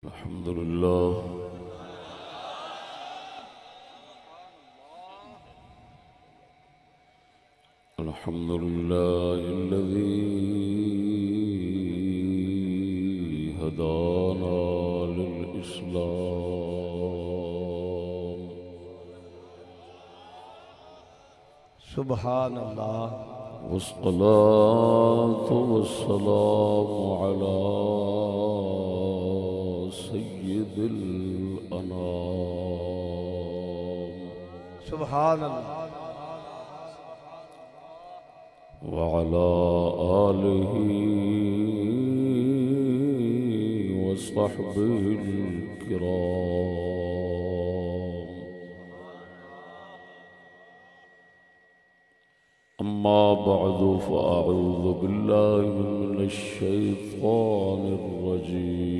الحمد لله الحمد لله الذي هدانا للإسلام سبحان اللہ والصلاة والسلام على سيد الأنام سبحان اللہ وعلى آله وصحبه الكرام أما بعد فأعوذ بالله من الشيطان الرجيم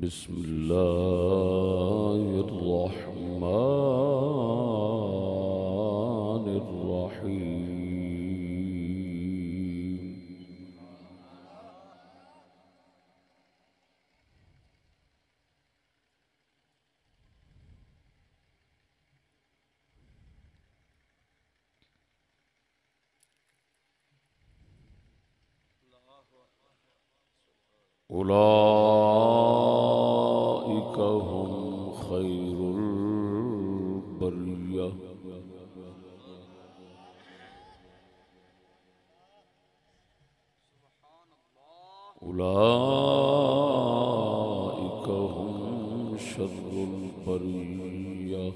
بسم الله الرحمن الرحيم أولئك هم خير البرية أولئك هم شر البرية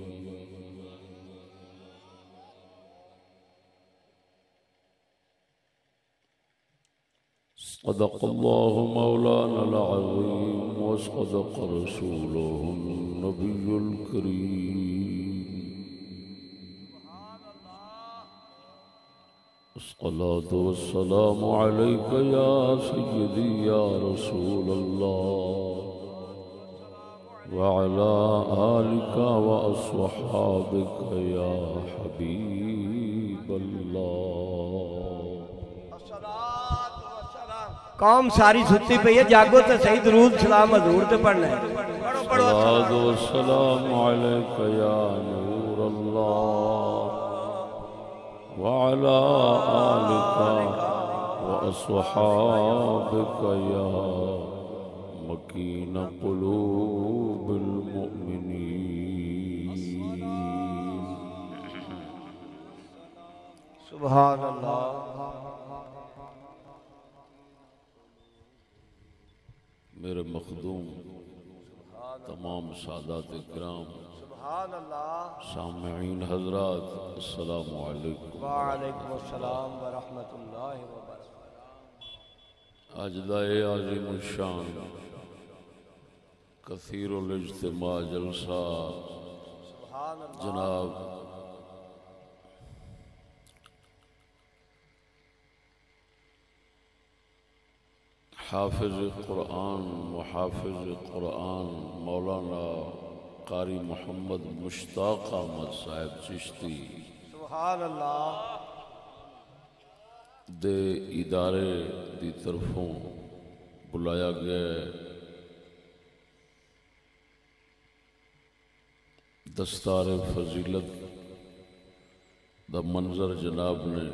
صدق الله مولانا العظيم وصدق رسوله النبي الكريم الصلاة والسلام عليك يا سيدي يا رسول الله وعلى آلك وأصحابك يا حبيب الله قوم ساری ستی پئی ہے، جاگو تو صحیح، درود سلام حضور تے پڑھنا ہے. پڑھو پڑھو. الصلاة والسلام عليك يا نور الله وعلى آلك وأصحابك يا مكين قلوب المؤمنين. سبحان اللہ. میرے مخدوم تمام سادات کرام سبحان اللہ. سامعین حضرات السلام علیکم. وعلیکم السلام ورحمۃ اللہ وبرکاتہ. اج دا اے عظیم الشان کثیر الاجتماع جلسہ سبحان اللہ. جناب حافظ قرآن محافظ قرآن مولانا قاری محمد مشتاق احمد صاحب چشتی سبحان اللہ. دے ادارے دی طرفوں بلایا گیا دستار فضیلت دا منظر جناب نے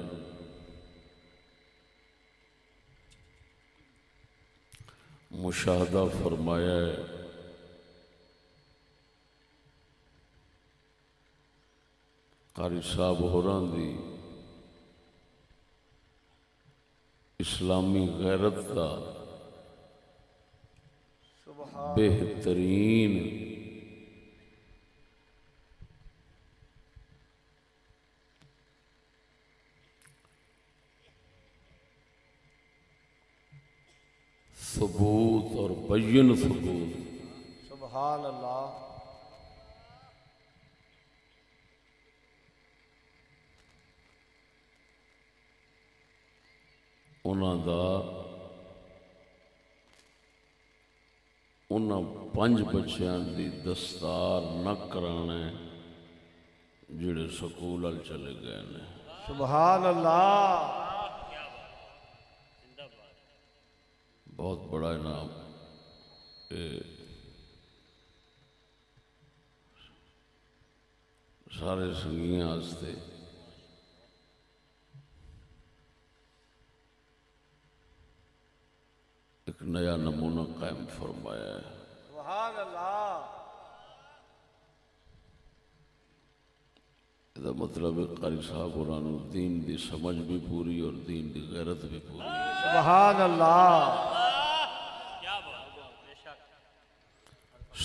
مشاہدہ فرمایا ہے. قاری صاحب ہوراں دی اسلامی غیرت کا بہترین ثبوت اور بین ثبوت سبحان اللہ. انہاں 5 بچیاں دی دستار نہ کرانے جڑے سکول ال چلے گئے نے. سبحان اللہ. بہت بڑا انعام سارے سنگیاں واسطے ایک نیا نمونہ قائم فرمایا ہے۔ سبحان اللہ۔ یہ مطلب ہے قاری صاحب قرآن دین دی سمجھ بھی پوری اور دین دی غیرت بھی پوری۔ سبحان اللہ۔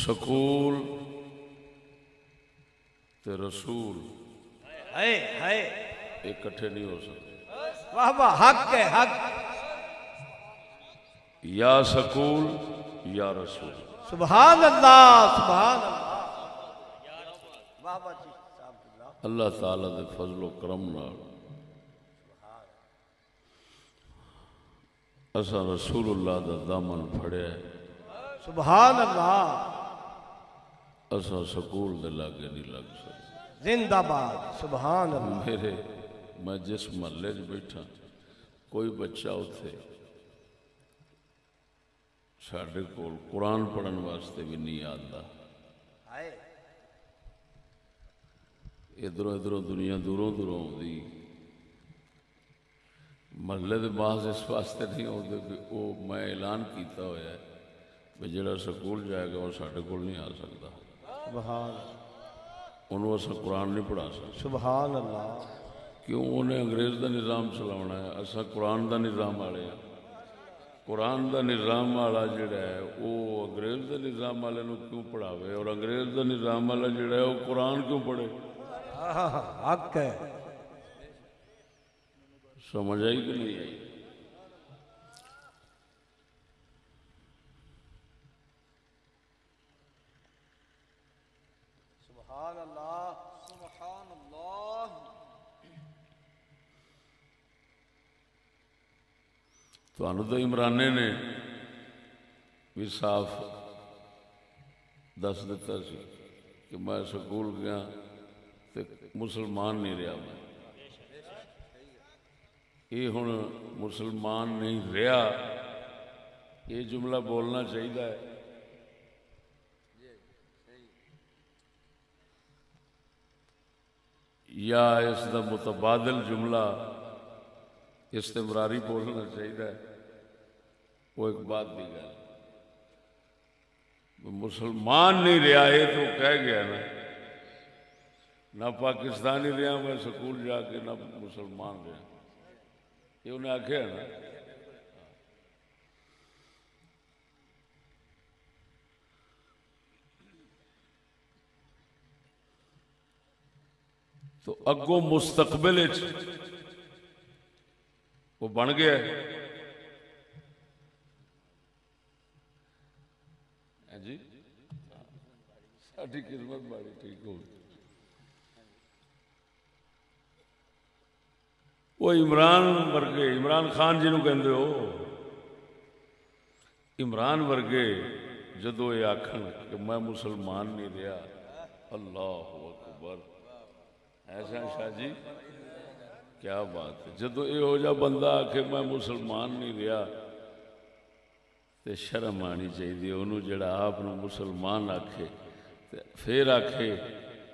سکول تے رسول اکٹھے نہیں ہو سکتے۔ واہ واہ، حق ہے، حق۔ یا سکول یا رسول۔ سبحان اللہ، سبحان اللہ۔ واہ واہ جی صاحب اللہ۔ اللہ تعالیٰ دے فضل و کرم نال اساں رسول اللہ دا دامن پھڑیا ہے۔ سبحان اللہ۔ اساں سکول دے لاگے نہیں لگ سکتے۔ زندہ باد، سبحان اللہ۔ میں جس محلے چ بیٹھا کوئی بچہ اتھے ساڈے کول قرآن پڑھن واسطے بھی نہیں آتا۔ ادھروں ادھروں دنیا دوروں دوروں آتی، محلے دے باز اس واسطے نہیں آتے کہ وہ میں اعلان کیتا ہوا ہے کہ جڑا سکول جائے گا وہ ساڈے کول نہیں آ سکتا، سبحان انہوں اسا قرآن نہیں پڑھا سکتے۔ سبحان اللہ۔ کیوں؟ انہیں انگریز دا نظام چلاونا ہے، اسا قرآن دا نظام والے ہیں۔ قرآن دا نظام والا جڑا ہے وہ انگریز دا نظام والے نو کیوں پڑھاوے، اور انگریز دا نظام والا جڑا ہے وہ قرآن کیوں پڑھے؟ حق ہے۔ سمجھ آئی کہ نہیں آئی؟ سبحان اللہ، سبحان اللہ۔ تو انہوں تو عمرانے نے بھی صاف دس دیتا سی کہ میں سکول گیا تو مسلمان نہیں رہا، میں یہ ہن مسلمان نہیں رہا، یہ جملہ بولنا چاہیے ہے۔ یا اس دا متبادل جملہ استمراری بولنا چاہیے، وہ ایک بات دی گل۔ مسلمان نہیں رہا یہ تو کہہ گیا نا، نہ پاکستانی رہا میں سکول جا کے، نہ مسلمان رہا، یہ انہیں آخیا نا۔ تو اگوں مستقبل وہ بن گیا جی، ساری قسمت بڑی ٹھیک ہو۔ وہ عمران ورگے، عمران خان جنہوں کہندے ہو، عمران ورگے جدو یہ آکھن کہ میں مسلمان نہیں رہا، اللہ اکبر، ایسا شاہ جی کیا بات ہے۔ جدو یہ ہو جا بندہ آکھے میں مسلمان نہیں رہا تے شرم آنی چاہیے انہوں جڑا آپ مسلمان آکھے پھر آکھے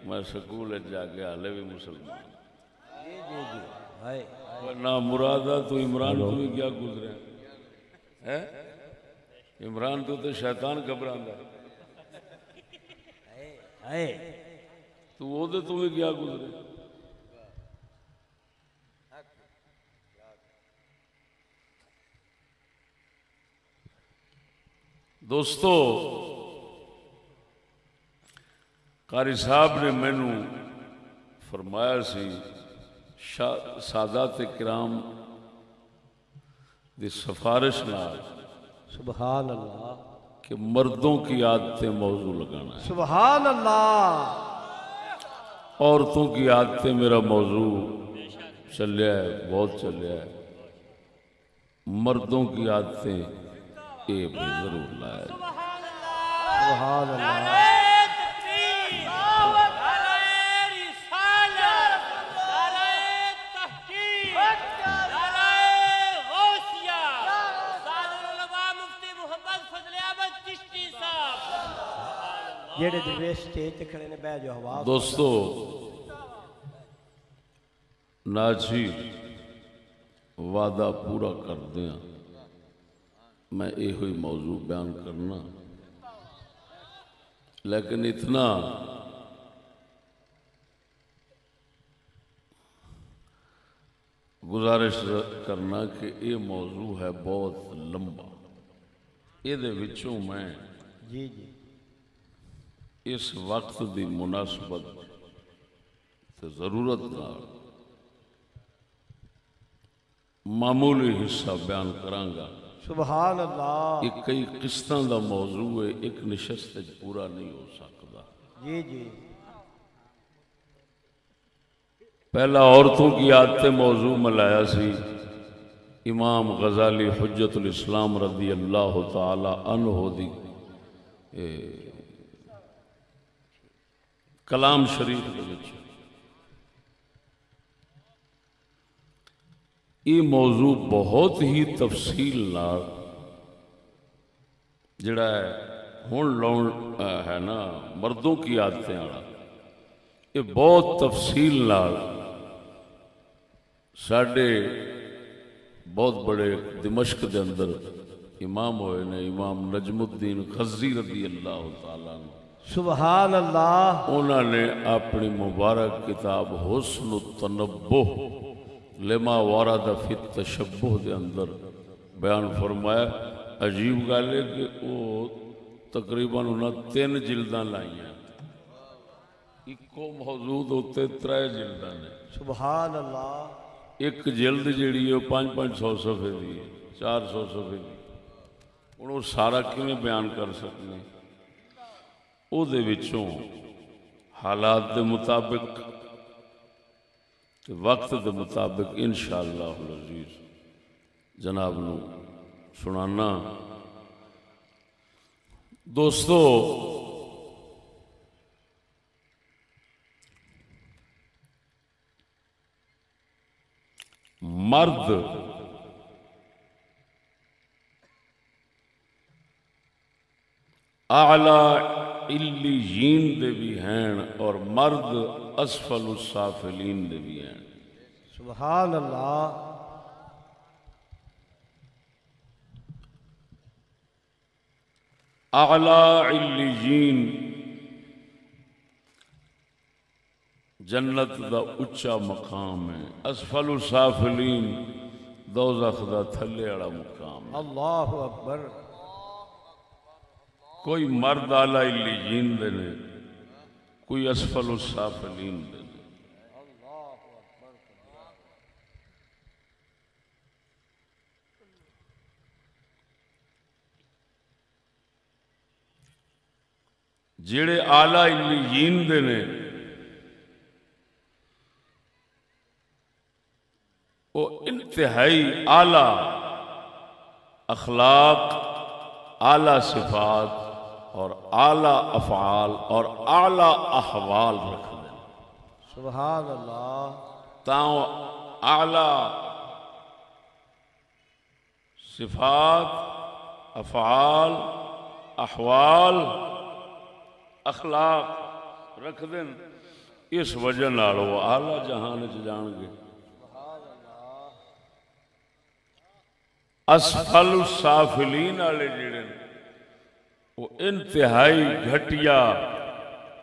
میں سکول جا کے حالے بھی مسلمان۔ نہ مرادہ تو عمران تو بھی کیا گزرے ہے، عمران تو شیطان گھبراندا ہے، تو وہ تو بھی کیا گزرے۔ دوستو، قاری صاحب نے مینو فرمایا سی سادات کرام دی سفارش نال، سبحان اللہ، کہ مردوں کی عادتیں موضوع لگانا ہے، سبحان اللہ۔ عورتوں کی عادتیں میرا موضوع چلیا ہے، بہت چلیا ہے، مردوں کی عادتیں یہ بھی ضرور لائے۔ سبحان اللہ۔ جڑے درویش سٹیج تے کھڑے نے بہ جو ہوا دوستو ناچی وعدہ پورا کر دیا میں یہ ہوئی موضوع بیان کرنا لیکن اتنا گزارش کرنا کہ یہ موضوع ہے بہت لمبا یہ میں جی جی اس وقت دی مناسبت تے ضرورت نال معمولی حصہ بیان کرانگا سبحان اللہ یہ کئی قسطاں دا موضوع ہے ایک نشست پورا نہیں ہو سکتا جی جی پہلا عورتوں کی عادتیں موضوع میں لایا سی امام غزالی حجت الاسلام رضی اللہ تعالی عنہ دی کلام شریف کے وچ یہ موضوع بہت ہی تفصیل نال جڑا ہے ہن لون ہے نا مردوں کی عادتیں والا یہ بہت تفصیل نال ساڈے بہت بڑے دمشق دے اندر امام ہوئے نے امام نجم الدین غزی رضی اللہ تعالیٰ عنہ سبحان اللہ انہوں نے اپنی مبارک کتاب حسن التنبہ لما ورد فی التشبہ دے اندر بیان فرمایا عجیب گل ہے کہ وہ تقریباً انہوں نے 3 جلداں لائیاں ایکو موضوع ہوتے 3 جلداں نے سبحان اللہ ایک جلد جیڑی ہے 500 صفحے دی 400 صفحے دی انہوں سارا کیویں بیان کر سکتے ہیں او دے وچوں حالات دے مطابق وقت دے مطابق انشاءاللہ العزیز جناب نو سنانا دوستو مرد اعلی علیین دے بھی ہیں اور مرد اسفل السافلین دے بھی ہیں سبحان اللہ اعلی علیین جنت دا اچا مقام ہے اسفل السافلین دوزخ دا تھلے والا مقام ہے اللہ اکبر کوئی مرد اعلی علیین دے نے کوئی اسفل السافلین دے نے جڑے اعلی علیین دے نے وہ انتہائی اعلی اخلاق اعلی صفات اور اعلی افعال اور اعلی احوال رکھ دیں سبحان اللہ تاں اعلی صفات افعال احوال اخلاق رکھ دیں اس وجہ نال وہ اعلی جہان وچ جان گے اسفل السافلین والے جڑے وہ انتہائی گھٹیا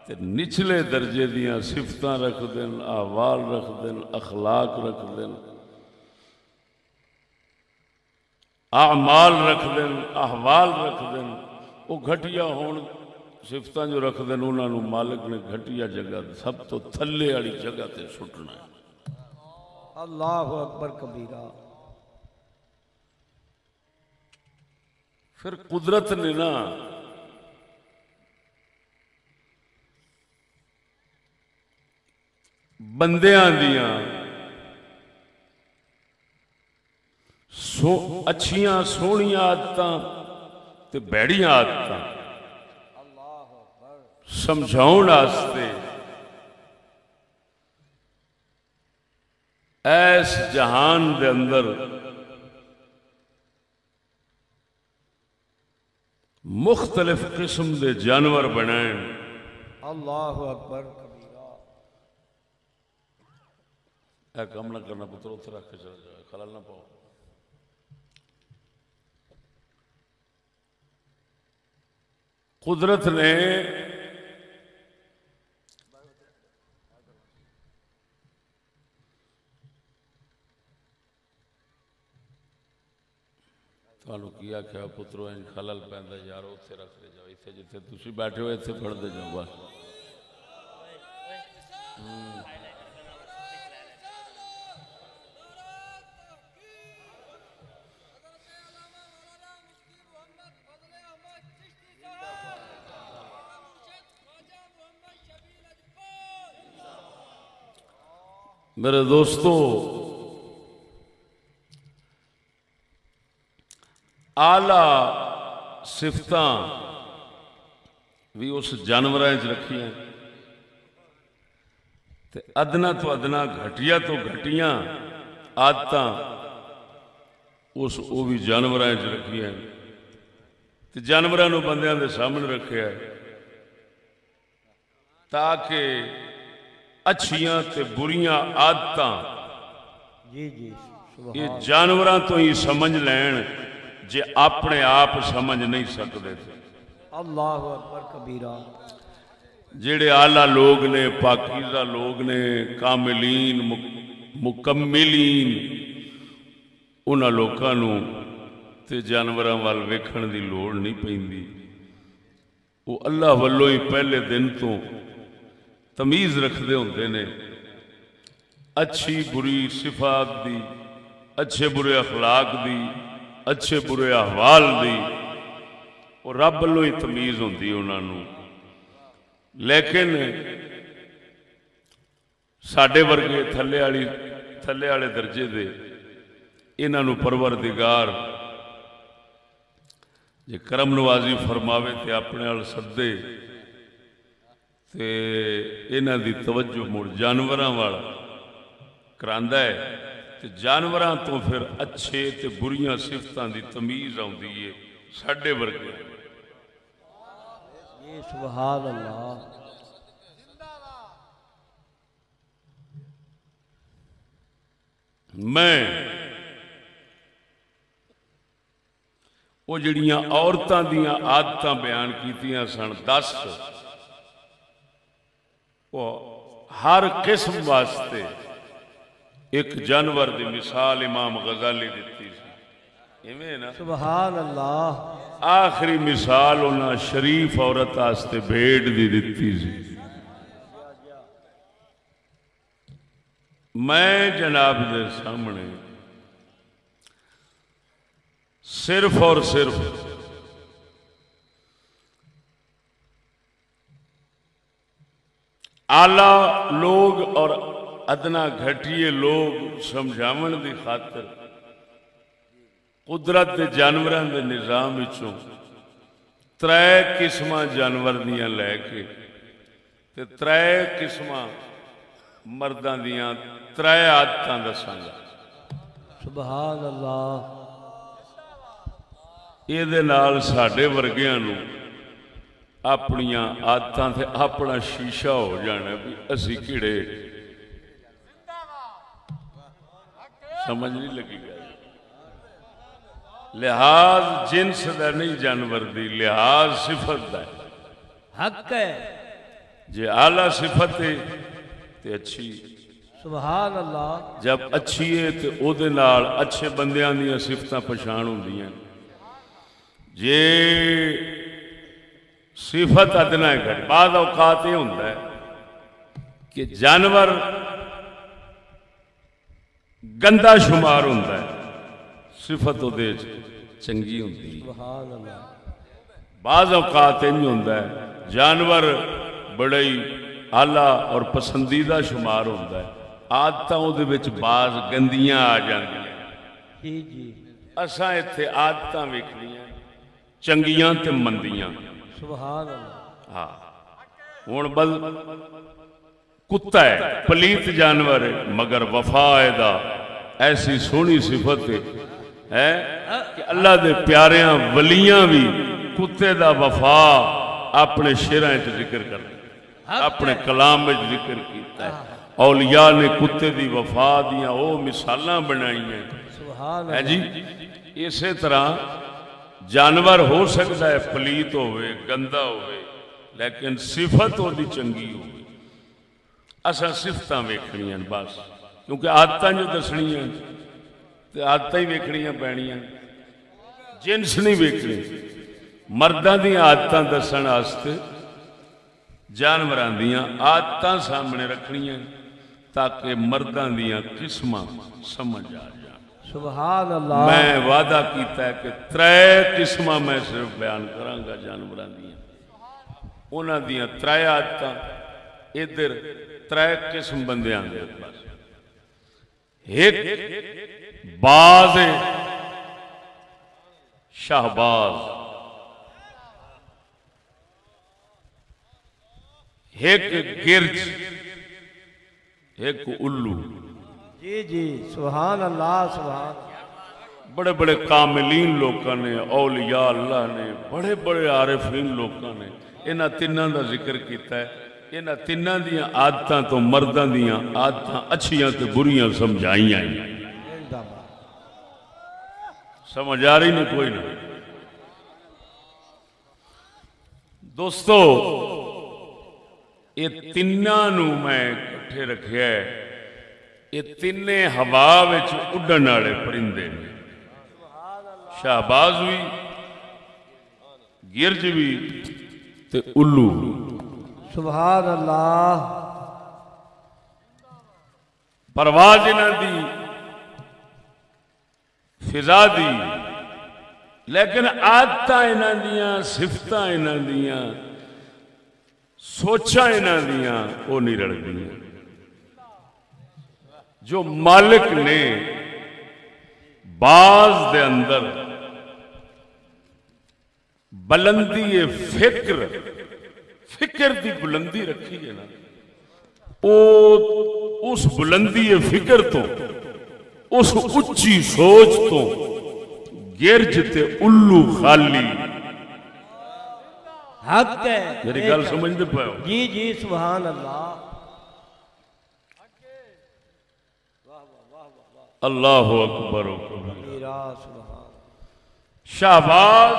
تے نچلے درجے دیاں صفتاں رکھ دیں احوال رکھ دیں اخلاق رکھ دیں اعمال رکھ دیں احوال رکھ دیں وہ گھٹیا ہون صفتاں جو رکھ دیں انہاں نو مالک نے گھٹیا جگہ سب تو تھلے والی جگہ تے سٹنا ہے اللہ اکبر کبیرہ پھر قدرت نے نا بندیاں دیاں اچھیاں سونیاں عادتاں تے بیڑیاں عادتاں سمجھاؤن واسطے ایس جہان دے اندر مختلف قسم دے جانور بنائیں اللہ اکبر کبیرہ۔ اے کام نہ کرنا پتر، اتنے رکھ کے چل جائے، خلل نہ پاؤ۔ قدرت نے تھانوں کیا کیا پترو ان خلل پیندا یار اتنے رکھ دے جاؤ، اتنے جتنے تسی بیٹھے ہو اتنے پڑھ دے جاؤ بس۔ میرے دوستو، آلہ صفتاں بھی اس جانوراں وچ رکھی ہیں تے ادنا تو ادنا گھٹیا تو گھٹیاں عادتاں اس او بھی جانوراں وچ رکھی ہیں تے جانوراں نو بندیاں دے سامنے رکھیا ہے تاکہ اچھیاں تے بریاں عادتاں جی جی یہ جانوراں تو ہی سمجھ لین جے اپنے آپ سمجھ نہیں سکتے تھے۔ اللہ اکبر کبیرہ۔ جڑے اعلیٰ لوگ نے، پاکیزہ لوگ نے، کاملین مکملین، انہاں لوکاں نو تے جانوراں وال ویکھن دی لوڑ نہیں پیندی، وہ اللہ والوں ہی پہلے دن تو تمیز رکھدے ہوندے نے اچھی بری صفات دی، اچھے برے اخلاق دی، اچھے برے احوال دی، اور رب والوں ہی تمیز ہوندی انہاں نو۔ لیکن ساڈے ورگے تھلے والے درجے دے انہاں نو پروردگار جے کرم نوازی فرماوے تے اپنے ال سدے تے انہاں دی توجہ مڑ جانوراں وال کراندا ہے تے جانوراں تو پھر اچھے تے بریاں صفتاں دی تمیز آندی ہے ساڈے ورگے۔ یہ سبحان اللہ۔ میں وہ جڑیاں عورتاں دیاں عادتاں بیان کیتیاں سن 10، وہ ہر قسم واسطے ایک جانور دی مثال امام غزالی دیتی سی، ایویں نا؟ سبحان اللہ۔ آخری مثال انہاں شریف عورت واسطے بھیڑ دی دیتی سی۔ میں جناب دے سامنے صرف اور صرف اعلیٰ لوگ اور ادنا گھٹیے لوگ سمجھاون دی خاطر قدرت دے جانوراں دے نظام وچوں 3 قسماں جانور دیاں لے کے تے 3 قسماں مرداں دیاں 3 عادتاں دساں گا۔ سبحان اللہ۔ یہ دے نال ساڈے ورگیاں نو اپنیاں عادتاں تے اپنا شیشہ ہو جانا بھی اسی کیڑے سمجھ نہیں لگی گا۔ لحاظ جنس دا نہیں جانور دی، لحاظ صفت دا ہے۔ حق ہے۔ جے اعلیٰ صفت ہے تے اچھی، سبحان اللہ۔ جب اچھی ہے تے او دے نال اچھے بندیاں دیاں صفتاں پہچان ہوندیاں۔ جے صفت ادنا ہے گھٹ، بعض اوقات یہ ہوتا ہے کہ جانور گندا شمار ہوتا ہے، صفت وہ دے چنگی ہوتی ہے۔ سبحان اللہ۔ بعض اوقات یہ ہوتا ہے جانور بڑی اعلیٰ اور پسندیدہ شمار ہوتا ہے، عادتاں وہ دے وچ بعض گندیاں آ جاندیاں۔ جی جی اساں ایتھے عادتاں ویکھنیاں چنگیاں تے مندیاں۔ سبحان اللہ۔ ہاں ہن بل کتا ہے، پلیت جانور ہے، مگر وفا دا ایسی سونی صفت ہے کہ اللہ دے پیاریاں ولیاں بھی کتے دا وفا اپنے شعراں وچ ذکر کرتے۔ اپنے کلام میں ذکر کیتا ہے اولیاء نے کتے دی وفا دیاں او مثالاں بنائی ہیں سبحان ہے جی اسی طرح جانور ہو سکتا ہے پلیت ہوئے گندا ہوئے لیکن صفت وہ دی چنگی ہوئے اساں صفتاں ویکھنیاں بس کیونکہ عادتاں جو دسنیاں تے عادتاں ہی ویکھنیاں پینیاں جنس نہیں ویکھنی مرداں دی عادتاں دسن واسطے جانوراں دیاں عادتاں سامنے رکھنیاں تاکہ مرداں دیاں قسماں سمجھ آ جائیں سبحان اللہ میں وعدہ کیتا ہے کہ 3 قسماں میں صرف بیان کراں گا جانوراں دیاں انہاں دیاں 3 عادتاں ادھر 3 قسم بندیاں دے بس ایک باز شہباز ایک گرج ایک الو جی جی سبحان اللہ سبحان بڑے بڑے کاملین لوکاں نے اولیاء اللہ نے بڑے بڑے عارفین لوکاں نے انہاں تیناں دا ذکر کیتا ہے انہاں تیناں دیاں عادتاں تو مرداں دیاں عادتاں اچھیاں تے بریاں سمجھائیاں ہیں سمجھ آ رہی نہیں کوئی نہیں دوستو یہ تیناں نو میں کٹھے رکھیا ہے یہ تینے ہوا وچ اڈن والے پرندے نے شہباز بھی گرج بھی تے الو سبحان اللہ پرواز انہاں دی فضا دی لیکن عادتاں انہاں دیاں صفتاں انہاں دیاں سوچاں انہاں دیاں وہ نہیں رڑدیاں جو مالک نے باز دے اندر بلندی فکر دی بلندی رکھی ہے نا اس بلندی فکر تو اس اچھی سوچ تو گرج تے الو خالی حق ہے میری گل سمجھتے پائے ہو جی جی سبحان اللہ اللہ اکبر و کبیرہ سبحان شہباز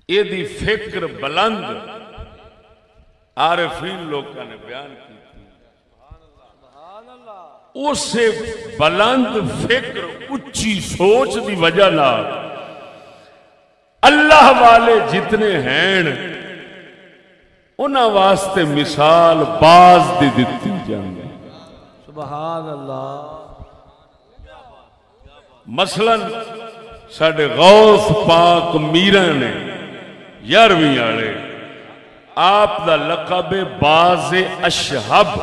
یہ دی فکر بلند عارفین لوگوں نے بیان کی اسے بلند فکر اچھی سوچ دی وجہ نہ اللہ والے جتنے ہیں انہاں واسطے مثال باز دی دیتی جاندی سبحان اللہ مثلا ساڑھے غوث پاک میرہ نے 11ویں آڑے آپ دا لقب باز اشہب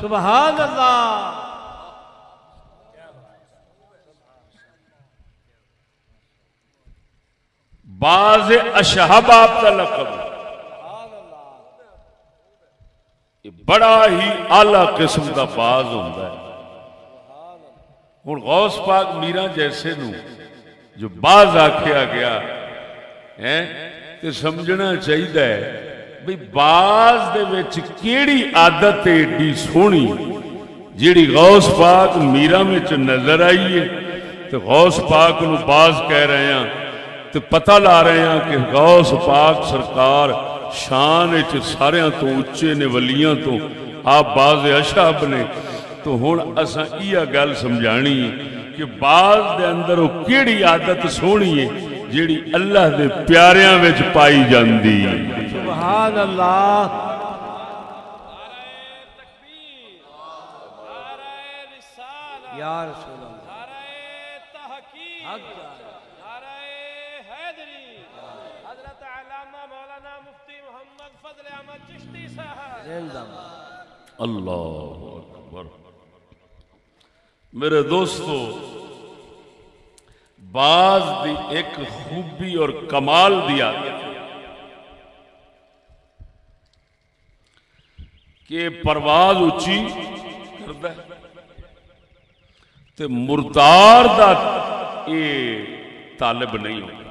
سبحان اللہ باز اشہب آپ دا لقب یہ بڑا ہی اعلیٰ قسم دا باز ہوتا ہے اور غوث پاک میرہ جیسے نو جو باز آکھیا گیا ہے تو سمجھنا چاہیے بھئی باز دے وچ کیڑی عادت ایڈی سونی جیڑی غوث پاک میرہ میں نظر آئی ہے تو غوث پاک نو باز کہہ رہے ہیں تو پتہ لا رہے ہیں کہ غوث پاک سرکار شان ساریاں تو اچھے نے ولیاں تو آپ باز اشہب نے تو ہن اساں یہ گل سمجھانی کہ باز دے اندر وہ کیڑی عادت سونی ہے جیڑی اللہ دے پیاریاں وچ پائی جاندی سبحان اللہ یا رسول اللہ حضرت علامہ مولانا مفتی محمد فضل احمد چشتی صاحب زندہ اللہ اکبر میرے دوستو باز دی ایک خوبی اور کمال دیا کہ پرواز اچھی کرتا ہے تے مردار دا یہ طالب نہیں ہوتا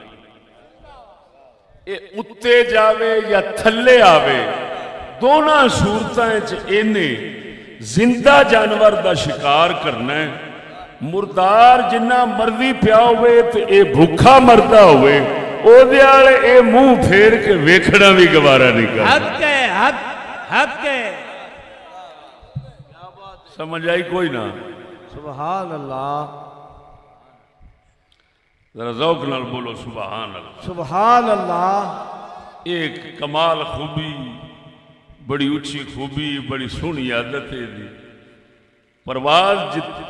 یہ اتے جاوے یا تھلے آوے دونوں صورتیں زندہ جانور دا شکار کرنا ہے. مردار جنہ مرضی پیا ہوئے تے اے بھوکا مردا ہوئے او دے والے اے منہ پھیر کے ویکھنا بھی گوارا نہیں کرتا. حق ہے حق حق ہے. سمجھ آئی کوئی نہ؟ سبحان اللہ. ذرا ذوق نال بولو سبحان اللہ. سبحان اللہ. ایک کمال خوبی بڑی اچھی خوبی بڑی سونی عادت ہے دی. پرواز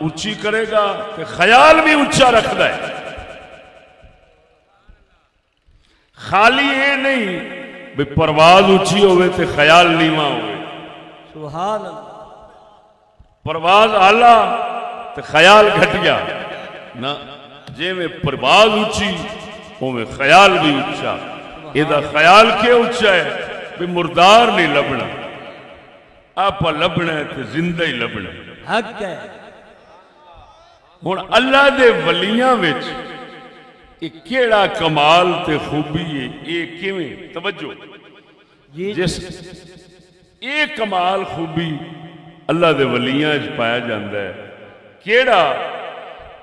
اونچی کرے گا تو خیال بھی اونچا رکھتا ہے. خالی یہ نہیں بھی پرواز اونچی ہوئے تو خیال نیواں ہوئے. سبحان اللہ. پرواز آلہ تو خیال گھٹیا نہ. جے میں پرواز اونچی وہ میں خیال بھی اونچا. یہ خیال کیا اونچا ہے بھی مردار نہیں لبنا، آپ لبنا ہے تو زندہ ہی لبنا. حق ہے. ہن اللہ دے ولیاں وچ یہ کیڑا کمال تے خوبی ہے، یہ کیویں توجہ جی جس یہ کمال خوبی اللہ دے ولیاں وچ پایا جاندا ہے. کیڑا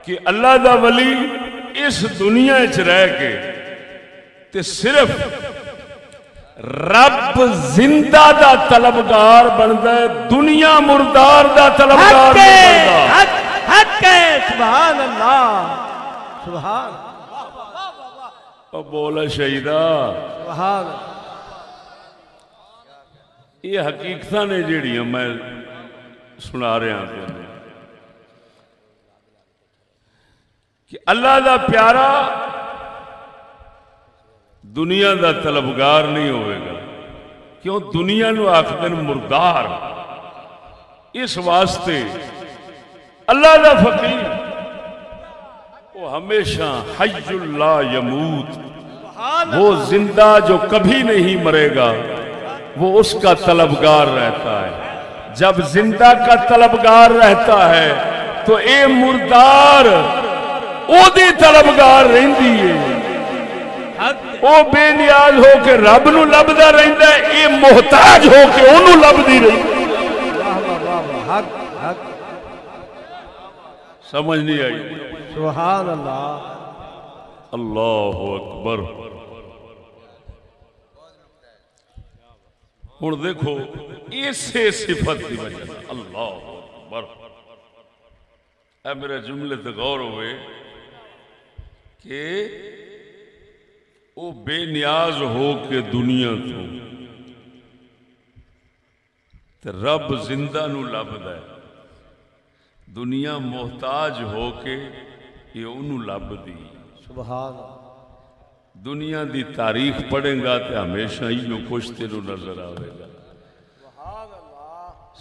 کہ اللہ دا ولی اس دنیا وچ رہ کے تے صرف رب زندہ دا طلبگار بندا ہے، دنیا مردار دا طلبگار نہیں بندا. حق ہے. سبحان اللہ. سبحان او بولا شہیدہ. سبحان. یہ حقیقتاں نے جیڑیاں میں سنا رہا ہوں کہ اللہ دا پیارا دنیا دا طلبگار نہیں ہوئے گا. کیوں؟ دنیا نو آخدن مردار. اس واسطے اللہ دا فقیر وہ ہمیشہ حی اللہ یموت، وہ زندہ جو کبھی نہیں مرے گا، وہ اس کا طلبگار رہتا ہے. جب زندہ کا طلبگار رہتا ہے تو اے مردار او دی طلبگار رہندی ہے. او بے نیاز ہو کے رب نو لبدا رہندا ہے، اے محتاج ہو کے اونوں لبدی رہندی. حق حق. سمجھ نہیں آئی؟ سبحان اللہ. اللہ اکبر. ہن دیکھو اسے صفت کی وجہ سے اللہ اکبر. اے میرے جملے تے غور ہوئے کہ وہ بے نیاز ہو کے دنیا تو رب زندہ نو لبدا ہے. دنیا محتاج ہو کے یہ انہوں لبدی. سبحان. دنیا دی تاریخ پڑھیں گا تو ہمیشہ ہی کچھ تینوں نظر آئے گا.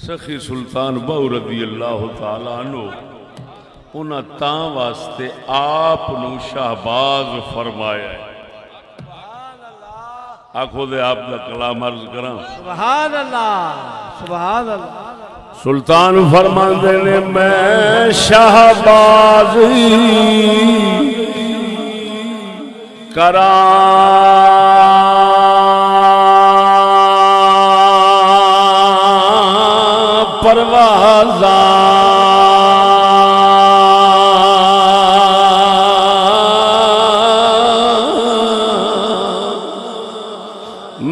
سخی سلطان بہو رضی اللہ تعالیٰ عنہ انہاں تاں واسطے آپ نو شہباز فرمایا ہے. آنکھوں دے آپ دا کلام عرض کراں. سبحان اللہ. سبحان اللہ. سلطان فرماندے نے میں شہباز کراں پروازاں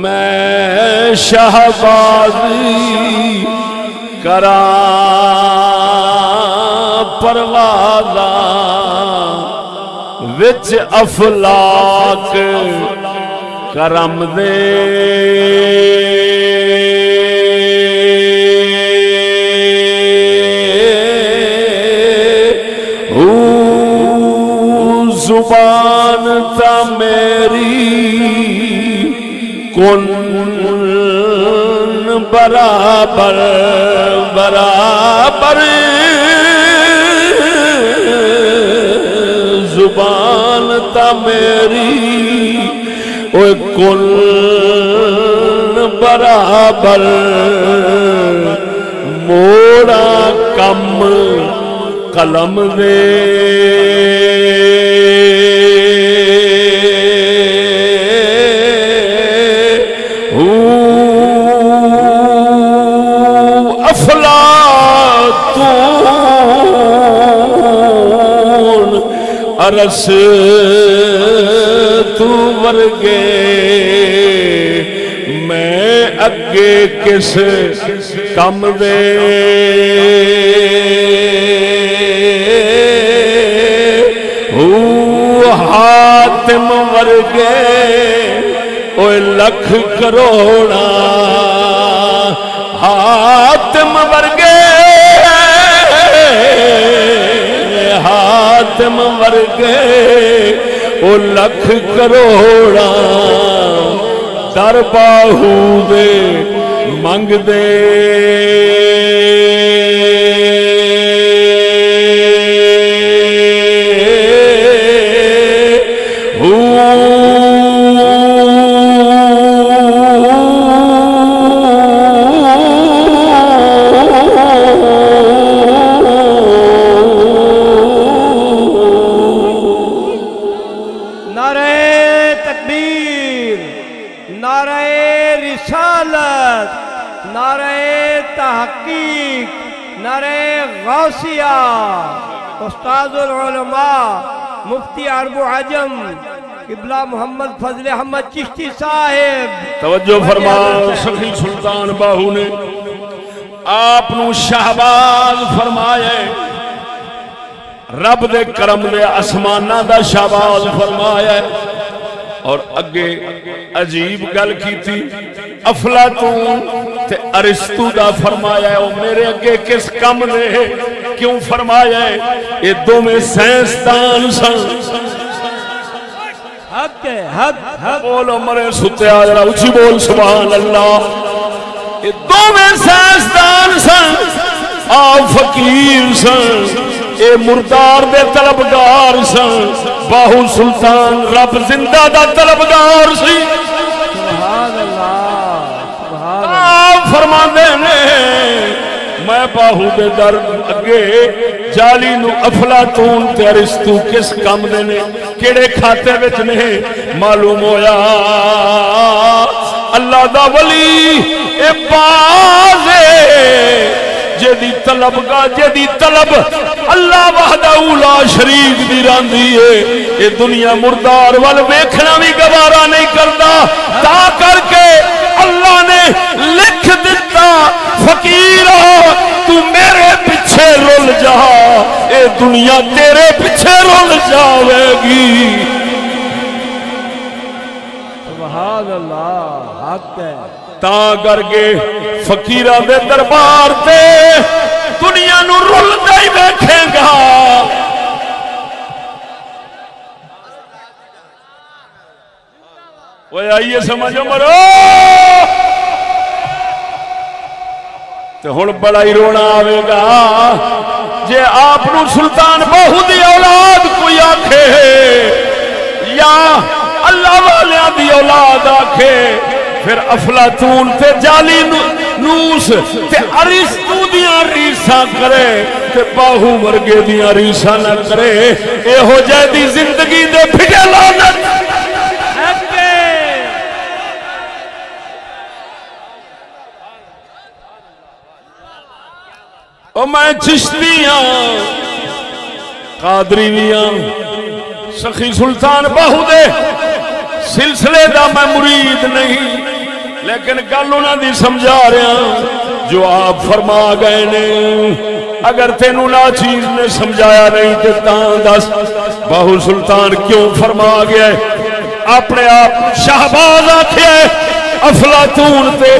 میں شہبازی کراں پروازاں وچ افلاک کرم دے زبان تا میری کن برابر برابر زبان تا میری اوہ کن برابر موڑا کم قلم دے ارس تو ورگے میں اگے کس کم دے حاتم ورگے اوے لکھ کروڑا حاتم ورگے حاتم ورگے او لکھ کروڑا در باہو دے منگ دے استاد العلماء مفتی عرب و عجم قبلہ محمد فضل احمد چشتی صاحب توجہ فرما سخی سلطان باہو نے آپ نو شہباز فرمایا رب دے کرم دے اسمانہ دا شہباز فرمایا اور اگے عجیب گل کی تھی افلاطون تے ارسطو دا فرمایا ہے میرے اگے کس کم دے کیوں فرمایا ہے یہ دو میں سائنسدان سن حق ہے حق بولو مرے ستے آجرا اچھی بول سبحان اللہ یہ دو میں سائنسدان سن آپ فقیر سن اے مردار دے طلبگار سن باہو سلطان رب زندہ دا طلبگار سی سبحان اللہ آپ فرما دے نے میں باہو دے در اگے جالی نو افلاطون تے ارسطو کس کم دے نے کیڑے کھاتے وچ نے معلوم ہویا اللہ دا ولی اے باز جدی طلب اللہ وحدہ لا شریک دی راندی ہے یہ دنیا مردار وال ویکھنا بھی گوارا نہیں کرتا تا کر کے اللہ نے لکھ دیتا فقیرہ تو میرے پیچھے رول جا اے دنیا تیرے پیچھے رول جاوے گی سبحان اللہ حق ہے تا کر کے فقیرہ دے دربار تے دنیا نو رول دائی بیٹھے گا وہ آئیے سمجھو مرو تو ہن بڑا ہی رونا آوے گا جے آپ نو سلطان باہو دی اولاد کوئی آکھے یا اللہ والیاں دی اولاد آکھے پھر افلاطون تے جالی نوس تے ارسطو دیاں ریساں کرے تے باہو ورگے دیاں ریساں نہ کرے اے ہو جائے دی زندگی دے پھٹے لعنت او میں چشتیاں قادریاں سخی سلطان باہو دے سلسلے دا میں مرید نہیں لیکن گل انہاں دی سمجھا رہا جو آپ فرما گئے نے اگر تینوں نا چیز نے سمجھایا نہیں تے تاں دس باہو سلطان کیوں فرما گیا ہے اپنے آپ شہباز آکھیا ہے افلاطون تے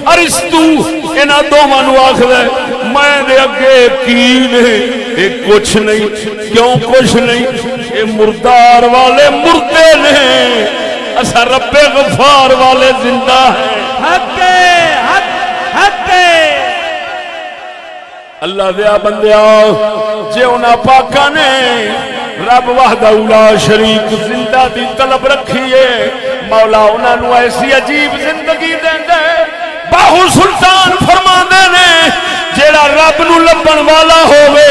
ارسطو انہاں دوواں نو آکھدا ہے میں دے اگے کی نہیں اے کچھ نہیں کیوں کچھ نہیں اے مردار والے مردے نہیں اسا رب غفار والے زندہ ہیں حق حق اللہ دیا بندیا جے انہاں پاکاں نے رب وحدہ لا شریک زندہ دی طلب رکھیے مولا انہاں نو ایسی عجیب زندگی دیندے باہو سلطان فرماندے نے جیڑا رب نو لبن والا ہووے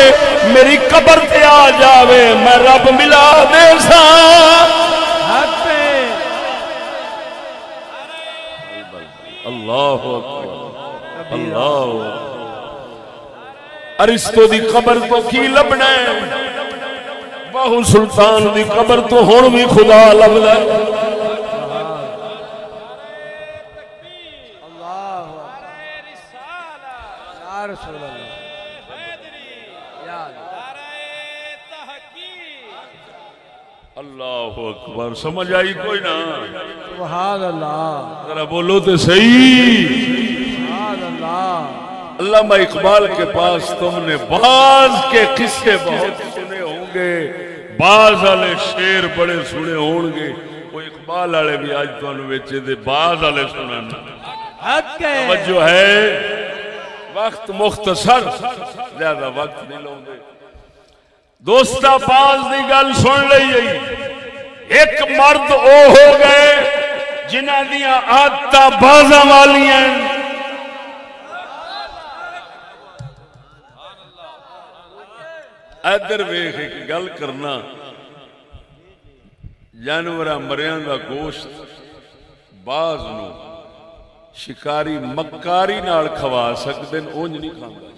میری قبر تے آ جاوے میں رب ملا دے سا اللہ اکبر اللہ ارسطو دی قبر تو کی لبنا ہے باہو سلطان دی قبر تو ہن بھی خدا لبدا ہے رسول اللہ اللہ اکبر. سمجھ آئی کوئی نہ؟ سبحان اللہ. ذرا بولو تو صحیح. سبحان اللہ. علامہ اقبال کے پاس تم نے بعض کے قصے بہت سنے ہوں گے, بعض والے شعر بڑے سنے ہوں گے. وہ اقبال والے بھی آج تمہیں ویچے دے بعض والے سنانا. توجہ ہے, وقت مختصر, زیادہ وقت نہیں لوں گے. دوستا باز دی گل سن لئی. ایک مرد او ہو گئے جنہ دیاں عادتاں بازاں والیاں. ادھر ویکھ ایک گل کرنا, جانوراں مریاں دا گوشت باز نو شکاری مکاری نال کھوا سکدے, اونج نہیں کھاندا.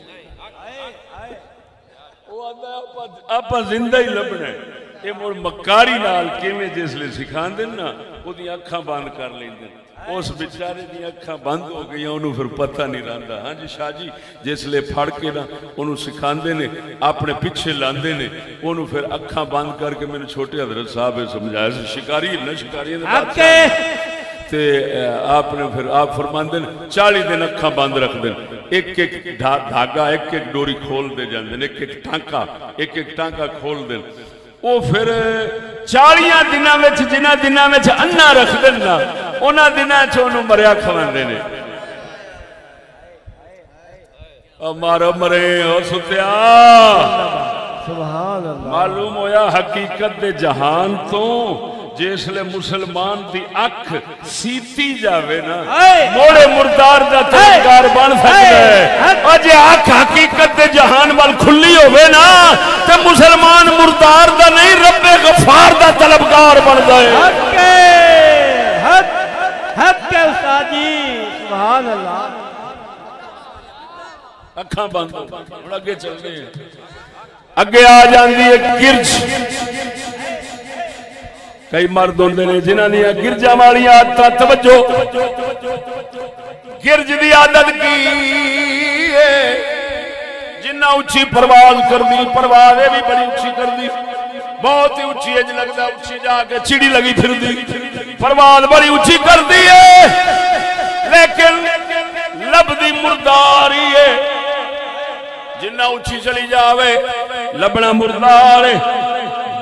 آپ زندہ ہی لبنا ہے. یہ مڑ مکاری نال کیویں جسلے سکھاندے نا او دی اکھاں بند کر لیندے, اس بیچارے دی اکھاں بند ہو گئی, انہوں پھر پتہ نہیں رہندا. ہاں جی شاہ جی, جسلے پھڑ کے نا انہوں سکھاندے نے, اپنے پیچھے لاندے نے, انہوں پھر اکھاں بند کر کے. میں نے چھوٹے حضرت صاحب نے سمجھایا شکاری نہ شکاری تے آپ نے پھر آپ فرماندے 40 دن اکھاں بند رکھ دیں, ایک ایک دھاگا ایک ایک ڈوری کھول دے جاندے, ایک ایک ٹانکا کھول دیں. وہ پھر 40 دنوں میں جنہ دنوں میں انا رکھ دینا انہاں دنوں چ مریا کھواندے نے. مارو مرے او ستیا, سبحان اللہ. معلوم ہویا حقیقت دے جہان تو جسلے مسلمان دی اکھ سیتی جاوے نا موڑے مردار دا طلبگار بن سکتا ہے. اور جے اکھ حقیقت دے جہان وال کھلی ہوئے نا تے مسلمان مردار دا نہیں رب غفار دا طلبگار بن جائے. حق کے استاد جی, سبحان اللہ. اکھاں بند ہن اگے چلنے ہیں. اگے آ جاندی ہے گرج. کئی مرد ہوندے نے جنہاں دی گرجاں والی عادتاں. توجہ, گرج دی عادت کی ہے جنہ اونچی پرواز کردی, پرواز بھی بڑی اونچی کردی, بہت ہی اونچی اج لگدا اونچی جا کے چڑی لگی پھردی, پرواز بڑی اونچی کردی ہے لیکن لبدی مرداری ہے. جنہ اونچی چلی جاوے لبنا مردار ہے.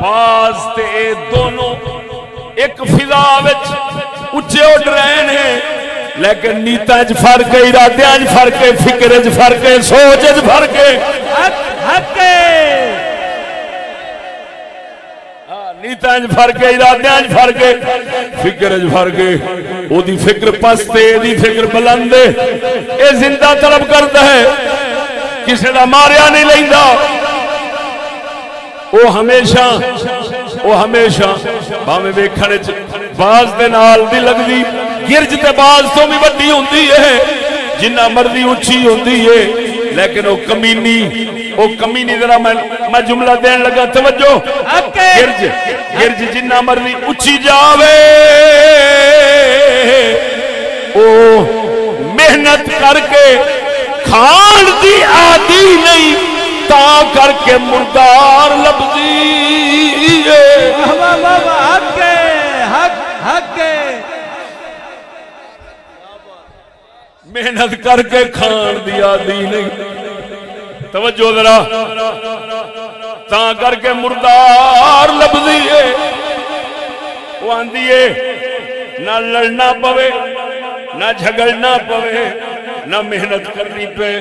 باز تے دونوں ایک فضا وچ اونچے اٹھ رہے ہیں لیکن نیتاں وچ فرق ہے, ارادیاں وچ فرق ہے, فکر وچ فرق ہے, سوچ وچ فرق ہے. حق نیتاں وچ فرق ہے, ارادیاں وچ فرق ہے, فکر وچ فرق ہے. او دی فکر پست ہے, دی فکر بلند ہے. اے زندہ طلب کردا ہے, کسے دا ماریا نہیں لیندا. وہ ہمیشہ باویں ویکھنے باز دے نال دی لگدی, گرج تے باز تو بھی وڈی ہوندی ہے, جنہ مرضی اونچی ہوندی ہے لیکن وہ کمینی ذرا میں جملہ دین لگا. توجہ, گرج جنہ مرضی اونچی جاوے او محنت کر کے کھان دی عادی نہیں تا کر کے مردار لبدی ہے. حق محنت کر کے کھان دی عادی نہیں. توجہ ذرا, تا کر کے مردار لبدی ہے. وہ آندی ہے نہ لڑنا پوے, نہ جھگڑنا پوے, نہ محنت کرنی پے,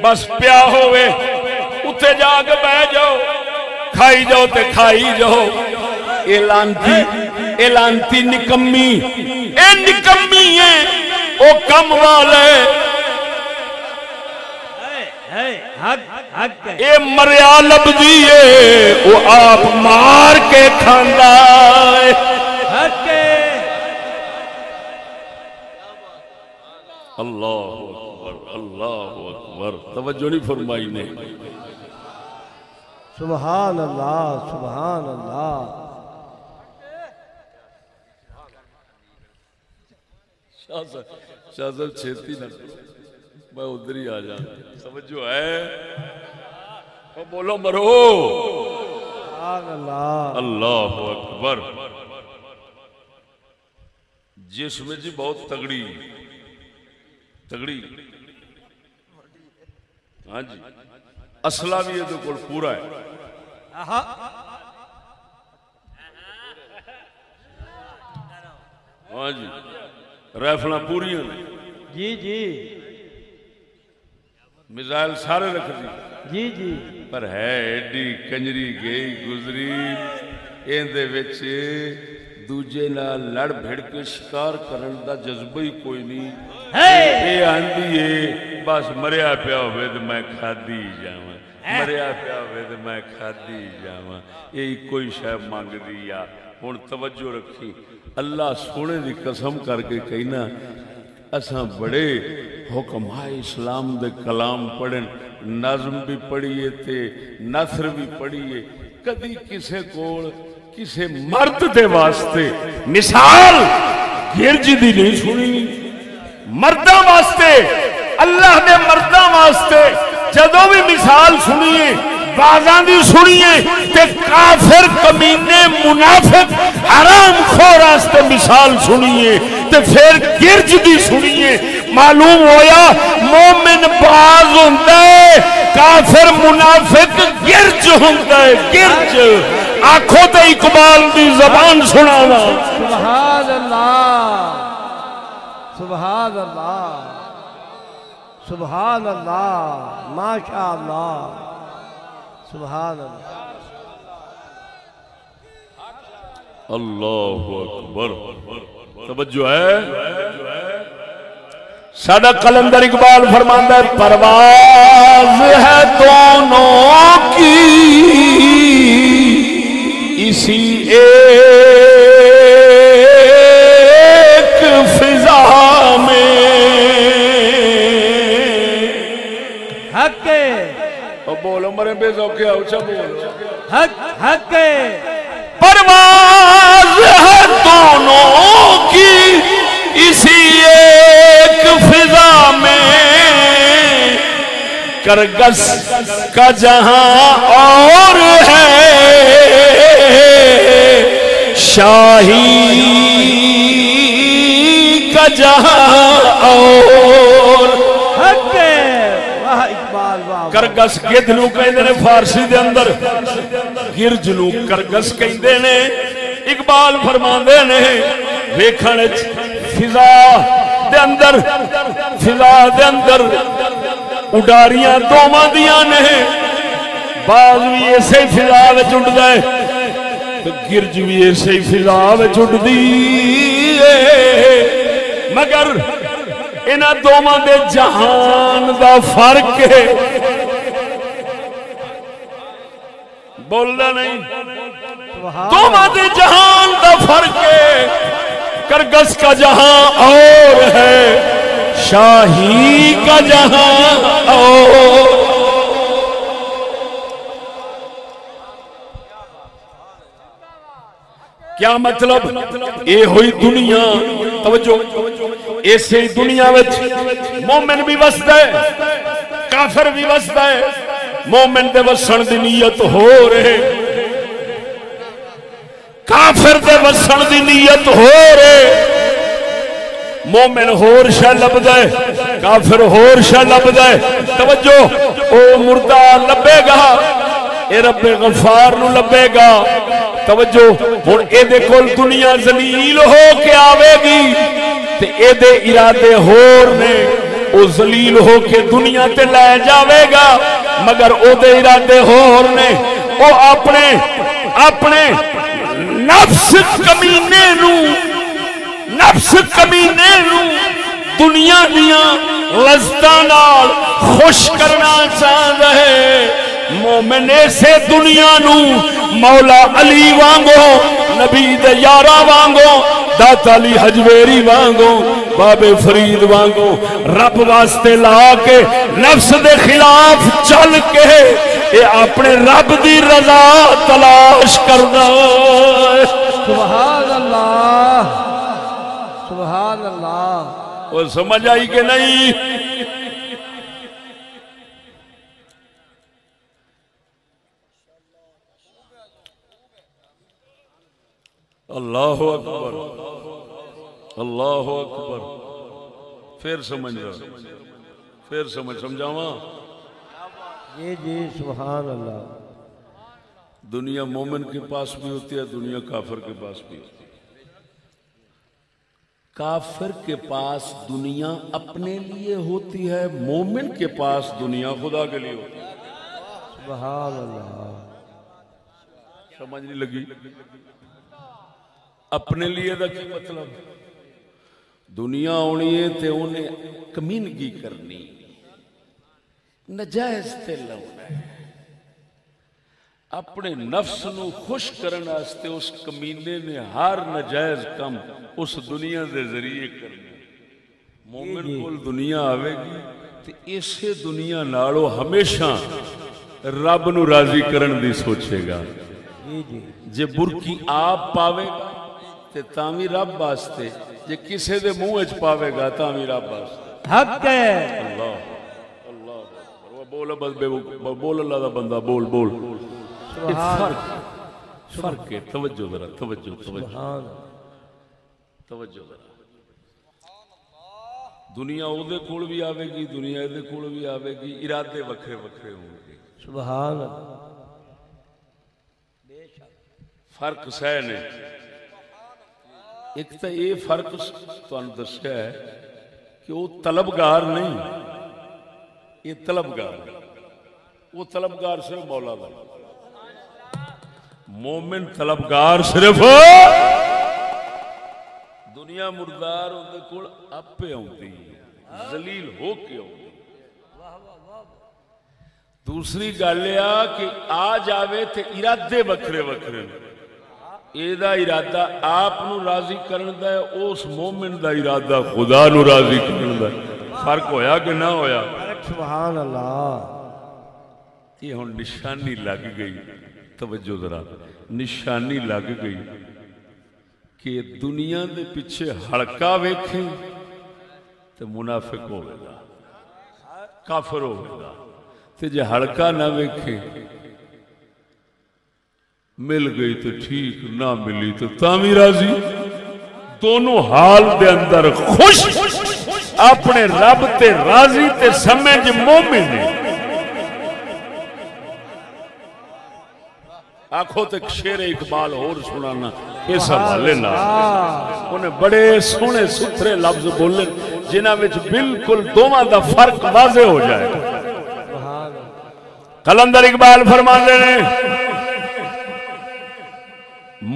بس پیا ہوئے اتھے جا کے بہ جاؤ, کھائی جاؤ تے کھائی جاؤ. اعلانتی نکمی, اے نکمی ہے او کم والے, اے مریا لبدی ہے او آپ مار کے کھاندا ہے. اللہ اکبر, اللہ اکبر. توجہ نہیں فرمائی نے. سبحان اللہ سبحان اللہ. شاہ صاحب چھیتی نہ کرو، میں ادھر ہی آ جاؤں. سمجھو ہے بولو مرو. سبحان اللہ. اللہ اکبر. جسم جی بہت تگڑی ہاں جی. اسلحہ بھی یہ کول پورا ہے. ہاں جی رائفلاں پوریاں جی جی میزائل سارے رکھ دی جی جی. پر ہے ایڈی کنجری گئی گزری ایندے وچ دوجے نال لڑ بھڑ کے شکار کرن دا جذبہ ہی کوئی نہیں. اے آندی ہے بس مریا پیا ہوئے تے میں کھادی جاواں، مریا پیا ہوئے تے میں کھادی جاواں. یہی کوئی شے مانگ دی. یا ہن توجہ رکھی، اللہ سونے دی قسم کر کے کہنا اساں بڑے حکمائے اسلام دے کلام پڑھن، نظم بھی پڑھیے تے نثر بھی پڑھیے، کدی کسے کول کسے مرد دے واسطے مثال گرج دی نہیں سنی. مرداں واسطے اللہ دے مرداں واسطے جدوں بھی مثال سنیے بازاں دی سنیے تے کافر کمینے منافق حرام خور واسطے مثال سنیے تے پھر گرج دی سنیے. معلوم ہویا مومن باز ہوندا ہے، کافر منافق گرج ہوندا ہے. گرج آنکھوں تے اقبال دی زبان سناوا. سبحان اللہ سبحان اللہ سبحان اللہ ماشاء اللہ سبحان اللہ. اللہ اکبر. توجہ ہے. سادہ قلندر اقبال فرماتا ہے پرواز ہے دونوں کی اسی ایک فضا میں. حق ہے. بولو مرے بے ذوقے اونچا بولو. حق حق ہے. پرواز ہے دونوں کی اسی ایک فضا میں، کرگس کا جہاں اور ہے شاہی کا جہاں اور. حق ہے. واہ اقبال واہ. کرگس گدھ نو کہندے نے فارسی دے اندر، گرج نو کرگس کہندے نے. اقبال فرماندے نے ویکھن وچ فضا دے اندر اڈاریاں دوواں دیاں نے. باز بھی اسی فضا وچ اڈدا ہے تے گرج بھی اسی فضا وچ اڈدی ہے، مگر انہاں دوواں دے جہان دا فرق ہے. بولنا نہیں. دوواں دے جہان دا فرق ہے. کرگس کا جہاں اور ہے شاہی کا جہاں اور. کیا مطلب؟ اے ہوئی دنیا. توجہ، ایسے ہی دنیا وچ مومن بھی وسدا ہے کافر بھی وسدا ہے. مومن دے وسن دی نیت ہو رہے، کافر دے وسن دی نیت ہو رہے. مومن ہور شے لبدا ہے، کافر ہور شے لبدا ہے. توجہ، او مردہ لبے گا، اے رب غفار نو لبے گا. توجہ، ہن اے دے کول دنیا ذلیل ہو کے آوے گی تے اے دے ارادے ہور نے. او ذلیل ہو کے دنیا تے لے جاوے گا مگر او دے ارادے ہور نے. او اپنے نفس کمینے نو دنیا دیاں لذتاں نال خوش کرنا چاہتا ہے. مومن سے دنیا نو مولا علی وانگو، نبی دے یارا وانگو، داتا علی حجویری وانگو، بابے فرید وانگو رب واسطے لا کے نفس دے خلاف چل کے یہ اپنے رب دی رضا تلاش کردا ہے۔ سبحان اللہ سبحان اللہ۔ وہ سمجھ آئی کہ نہیں؟ اللہ اکبر اللہ اکبر۔ پھر سمجھ رہا، پھر سمجھاواں۔ جی جی سبحان اللہ۔ دنیا مومن کے پاس بھی ہوتی ہے، دنیا کافر کے پاس بھی ہوتی ہے۔ کافر کے پاس دنیا اپنے لیے ہوتی ہے، مومن کے پاس دنیا خدا کے لیے ہوتی ہے۔ سبحان اللہ۔ سمجھ نہیں لگی؟ اپنے لیے دا کی مطلب؟ دنیا آنی ہے تے انہیں کمینگی کرنی، نجائز تے لاؤنا ہے، اپنے نفس نو خوش کرنا واسطے اس کمینے نے ہر نجائز کم اس دنیا دے ذریعے کرنا۔ مومن کول دنیا آوے گی تے اسے دنیا نالو ہمیشہ رب نو راضی کرن دی سوچے گا۔ جے برکی آپ پاوے گا تے تامی رب واسطے، جے کسے دے منہ اچ پاوے گا تامی رب واسطے۔ حق ہے۔ اللہ اللہ بول بول اللہ دا بندہ بول بول۔ فرق ہے، توجہ ذرا، توجہ توجہ توجہ ذرا۔ دنیا او دے کول بھی آوے گی، دنیا دے کول بھی آوے گی، ارادے وکھرے وکھرے ہوں گے۔ سبحان اللہ۔ فرق سہ نے ایک تو یہ فرق تو دسیا ہے کہ وہ طلبگار نہیں، یہ طلبگار ہے۔ وہ طلبگار صرف مولا دا، مومن طلبگار صرف دنیا مردار اندے کول اپے آتی ذلیل ہو کے آتی۔ دوسری گل یہ کہ آ جاوے تے ارادے وکھرے وکھرے، ایدہ ارادہ آپ نو راضی کرن دا ہے، اس مومن دا ارادہ خدا نو راضی کرن دا ہے۔ فرق ہویا کہ نہ ہویا؟ سبحان اللہ۔ یہ ہن نشانی لگ گئی، توجہ ذرا، نشانی لگ گئی کہ دنیا دے پیچھے ہڑکا ویکھیں تو منافق ہوئے گا، کافر ہوئے گا، تے جے ہڑکا نہ ویکھیں مل گئی تو ٹھیک، نہ ملی تو تامی راضی۔ دونوں حال دے اندر خوش، اپنے رب تے راضی تے سمجھ مومن نے۔ آنکھوں تک شیر اقبال اور سنانا اس حوالے نہ، انہیں بڑے سونے ستھرے لفظ بولے جنہاں وچ بالکل دوواں دا فرق واضح ہو جائے۔ قلندر اقبال فرماندے نے،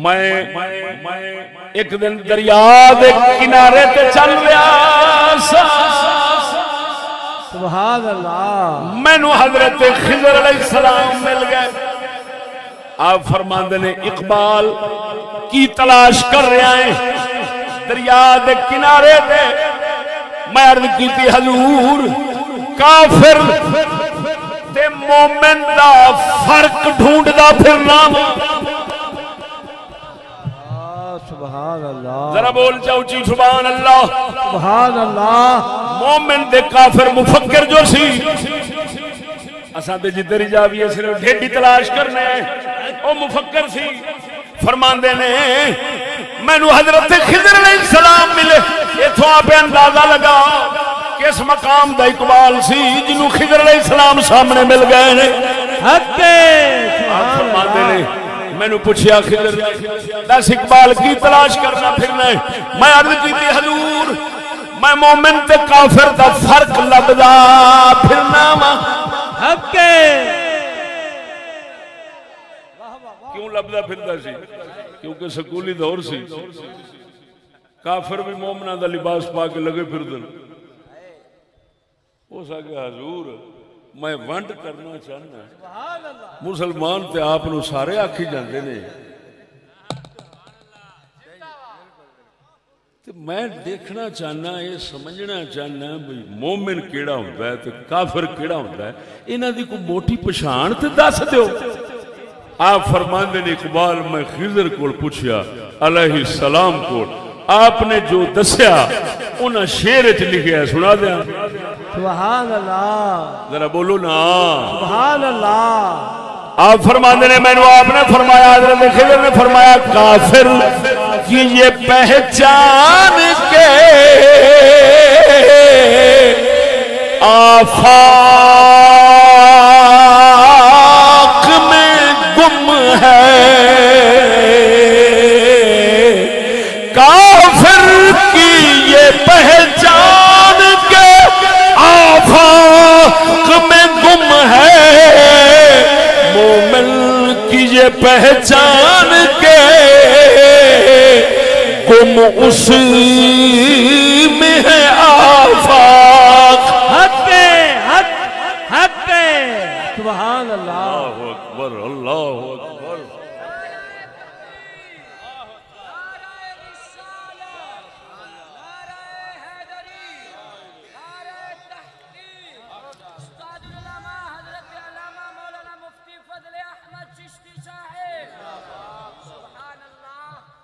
میں ایک دن دریا دے کنارے تے چل رہا سا، سبحان اللہ، مینوں حضرت خضر علیہ السلام مل گئے۔ آپ فرماندے نے اقبال کی تلاش کر رہے ہیں دریا دے کنارے دے؟ میں عرض کی تھی حضور کافر تے مومن دا فرق ڈھونڈدا پھرنا۔ سبحان اللہ، ذرا بول جاؤ چی سبحان اللہ، سبحان اللہ۔ مومن دے کافر مفکر جو سی، اساں تے جدھر جاویے صرف ڈھیڈی تلاش کرنے، او مفکر سی۔ فرماندے نے مینوں حضرت خضر علیہ السلام ملے، ایتھوں آپ اندازہ لگا کس مقام دا اقبال سی جنوں خضر علیہ السلام سامنے مل گئے نے۔ حق فرماندے نے مینوں پوچھیا خضر دس اقبال کی تلاش کرنا پھرنا ہے؟ میں عرض کی تھی حضور میں مومن تے کافر دا فرق لبدا پھرنا وا۔ حق کیوں لبدا پھردا سی؟ کیونکہ سکولی دور سی، کافر بھی مومنہ دا لباس پا کے لگے پھر دن۔ ہو سکے حضور میں ونڈ کرنا چاہنا، مسلمان تے آپ نو سارے آکھی جاندے نے، تو میں دیکھنا چاہنا یہ سمجھنا چاہنا بھئی مومن کیڑا ہوتا ہے تو کافر کیڑا ہوتا ہے انہاں دی کوئی موٹی پہچان تے دس دیو. آپ فرماندے نے اقبال میں خضر کو پوچھیا علیہ السلام کو آپ نے جو دسیا انہاں شعر وچ لکھیا سنا دیا. سبحان اللہ ذرا بولو نا سبحان اللہ. آپ فرماندے نے میں نے آپ نے فرمایا حضرت خضر نے فرمایا کافر کی یہ پہچان کے آفاق میں گم ہے. کافر کی یہ پہچان کے آفاق میں گم ہے. مومن کی یہ پہچان کے گم اس میں ہے آفاق. حق حق سبحان اللہ. اللہ اکبر اللہ اکبر.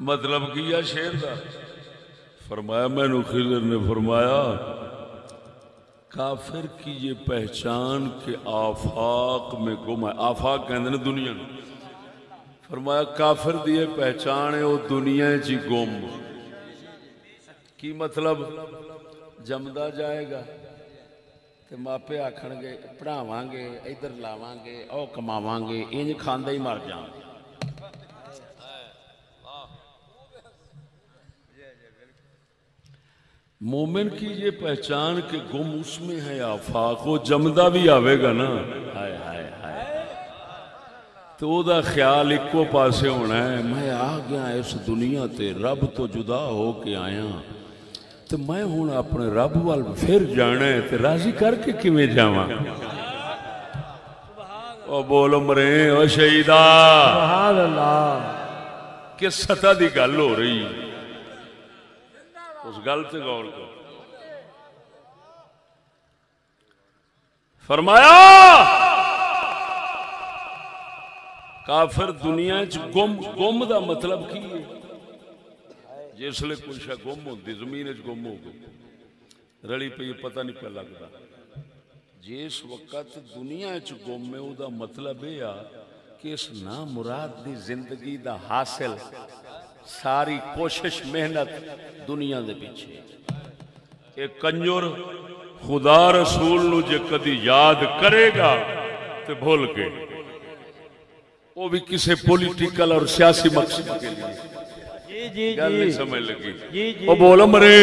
مطلب کیا شعر دا فرمایا میں نے خضر نے فرمایا کافر کی یہ پہچان کے آفاق میں گم ہے. آفاق کہندے نے دنیا نو. فرمایا کافر دی یہ پہچان ہے وہ دنیا چی گم. کی مطلب جمدا جائے گا تے ماپے آکھن گے پڑھاواں گے ادھر لاواں گے او کماواں گے انج کھاندا ہی مر جاواں گے. مومن کی یہ پہچان کہ گم اس میں ہے آفاق. وہ جمدہ بھی آوے گا نا ہائے ہائے ہائے تو او دا خیال ایکو پاسے ہونا ہے میں آ گیا اس دنیا تے رب تو جدا ہو کے آیا تو میں ہوں اپنے رب وال پھر جانا ہے تے راضی کر کے کیویں جاواں. او بولو مرے او شہیدا سبحان اللہ. کس سطح دی گل ہو رہی اس گل تے غور کرو. فرمایا کافر دنیا چ گم دا مطلب کی ہے جس لئے کوئی شاہ گم ہوتی زمین چ گم ہو گئی رلی پہ یہ پتہ نہیں پہ لگتا. جس وقت دنیا چ گم ہے او دا مطلب ہے کہ اس نامراد دی زندگی دا حاصل ساری کوشش محنت دنیا دے پیچھے. ایک کنجر خدا رسول نو جے کدی یاد کرے گا تے بھول کے وہ بھی کسی پولیٹیکل اور سیاسی مقصد کے لیے جی گل نہیں سمجھ لگی. جی وہ بولو مرے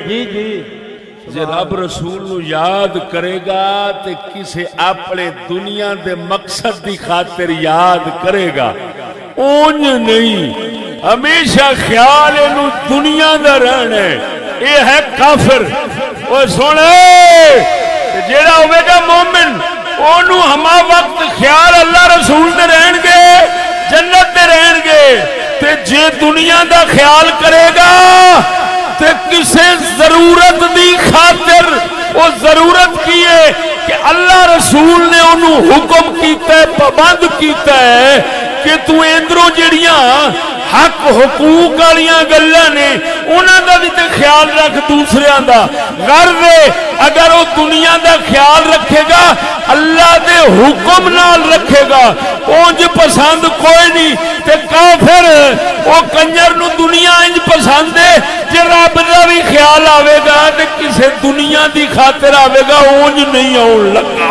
جی جی جے رب رسول نو یاد کرے گا تے کسی اپنے دنیا دے مقصد دی خاطر یاد کرے گا اونج نہیں. ہمیشہ خیال انہوں دنیا دا رہنا ہے. یہ ہے کافر. وہ سنے جیڑا ہوئے گا مومن انہوں ہما وقت خیال اللہ رسول دے رہن گے جنت دے رہن گے تے جے دنیا دا خیال کرے گا تے کسے ضرورت دی خاطر وہ ضرورت کی ہے کہ اللہ رسول نے انہوں حکم کیتا ہے پابند کیتا ہے کہ تو اندروں جڑیاں حق حقوق والیاں گلاں نے انہاں دا بھی تے خیال رکھ دوسریاں دا. غرض اگر وہ دنیا دا خیال رکھے گا اللہ دے حکم نال رکھے گا اونج پسند کوئی نہیں. تے کافر وہ کنجر نو دنیا انج پسند ہے جے رب دا بھی خیال آوے گا تے کسے دنیا دی خاطر آوے گا اونج نہیں آن لگا.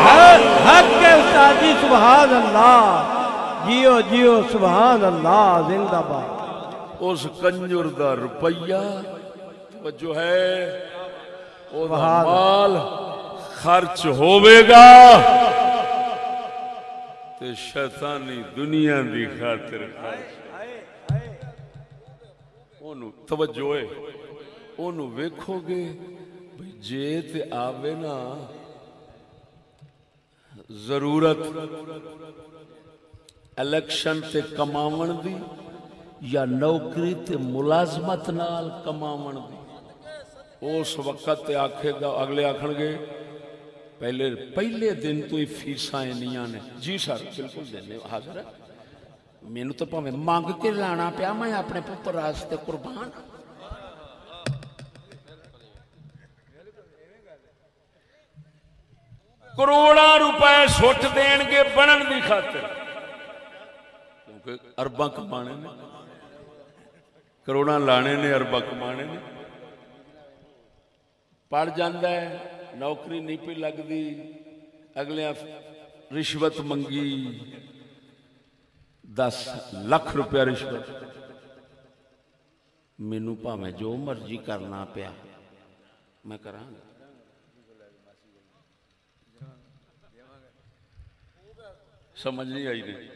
حق کے استادی سبحان اللہ. جیو جیو سبحان اللہ زندہ باد. اس کنجر دا روپیہ جو ہے او دا مال خرچ ہوئے گا تے شیطانی دنیا دی خاطر خرچ. انہوں توجہ ہے انہوں ویکھو گے جے تے آوے نا ضرورت الیکشن تے کماون دی یا نوکری تے ملازمت نال کماون دی اس وقت تے آکھے گا اگلے آکھن گے پہلے دن تو ہی فیساں انیاں نے. جی سر بالکل دینے حاضر ہے. مینوں تو پاویں مانگ کے لانا پیا میں اپنے پتر واسطے قربان. کروڑاں روپے سٹ دین گے بنن دی خاطر کیونکہ ارباں کمانے نے کروڑاں لانے نے ارباں کمانے نے. پڑھ جاندہ ہے نوکری نہیں پہ لگ دی اگلے رشوت منگی 10 لاکھ روپیہ رشوت. مینوں پاویں جو مرضی کرنا پیا میں کراں گا. سمجھ نہیں آئی نہیں.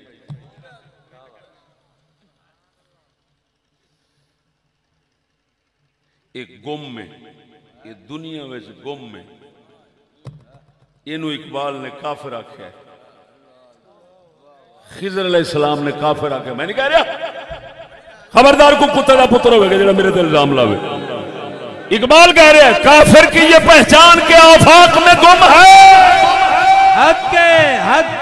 ایک گم میں یہ دنیا میں گم میں اینو اقبال نے کافر آکھیا ہے. خضر علیہ السلام نے کافر آکھیا. میں نہیں کہہ رہا خبردار کو کتے دا پتر ہوئے گا جڑا میرے تے الزام لاوے. اقبال کہہ رہا ہے کافر کی یہ پہچان کے آفاق میں گم ہے. حق کے حق.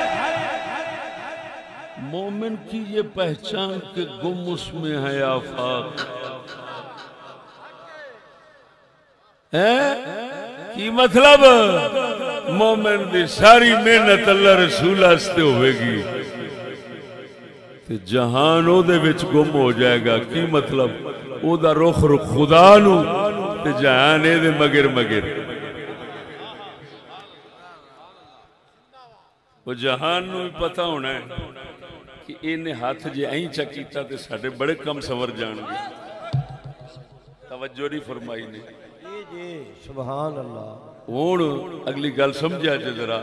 مومن کی یہ پہچان کے گم اس میں ہے آفاق. کی مطلب مومن دی ساری محنت اللہ رسول واسطے ہوئے گی تے جہان او دے وچ گم ہو جائے گا. کی مطلب او دا رخ خدا نو تے جہان اے دے مگر مگر. وہ جہان نو بھی پتہ ہونا ہے کہ انہیں ہاتھ جے این چکیتا تے ساڈے بڑے کم سور جان گے. توجہ نہیں فرمائی نے. جی سبحان اللہ. ہوں اگلی گل سمجھا جے ذرا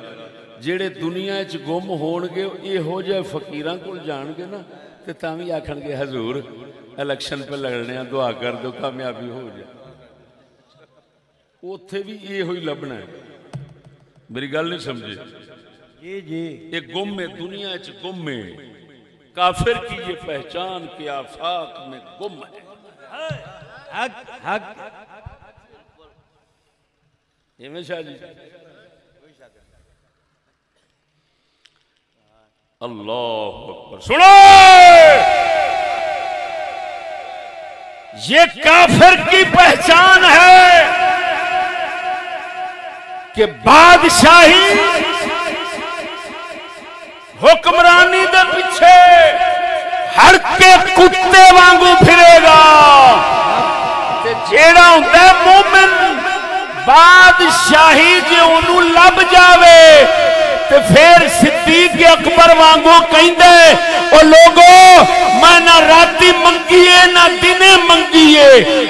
جیڑے دنیا وچ گم ہون گے یہ ہو جائے فقیراں کول جان گے نا تے تاں وی آکھن گے حضور الیکشن پہ لڑنے ہیں دعا کر دو کامیابی ہو جائے. اوتھے بھی یہ ہوئی لبنا ہے. میری گل نہیں سمجھے. جی جی یہ گم میں دنیا وچ گم میں کافر کی یہ پہچان کے آفاق میں گم ہے. حق حق. شاہ جی اللہ اکبر. سنو یہ کافر کی پہچان ہے کہ بادشاہی حکمرانی دے پیچھے ہر کے کتے وانگو پھرے گا. جیڑا ہوتا ہے مومن بادشاہی جے انہوں لب جاوے تے پھر صدیق اکبر وانگو کہندے او لوگو میں نہ راتی منگیے نہ دنے منگیے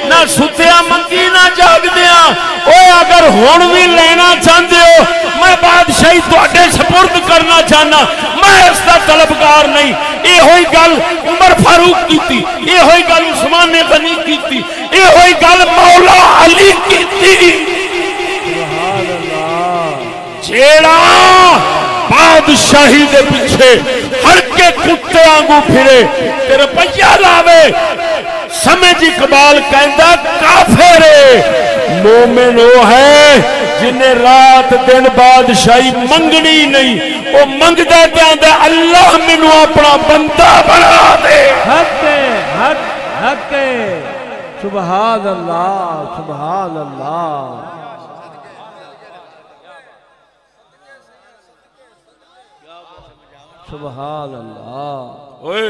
نہ ستیا منگی نہ جاگ دیا. اوے اگر ہون بھی لینا چاہتے ہو میں بادشاہی تواڈے سپرد کرنا چاہنا میں اس دا طلبگار نہیں. یہ ہوئی گل عمر فاروق کیتی, یہ ہوئی گل عثمان غنی کیتی, یہ ہوئی گل مولا علی کیتی. جیڑا بادشاہی دے پیچھے ہر کے کتے آنگو پھرے تے روپیہ لاوے سمجھ اقبال کہندا کافر ہے. مومن وہ ہے جنہیں رات دن بادشاہی منگنی نہیں وہ منگدا جاندا اللہ مینوں اپنا بندہ بنا دے. حق حق حق. سبحان اللہ سبحان اللہ. سبحان اللہ. اوئے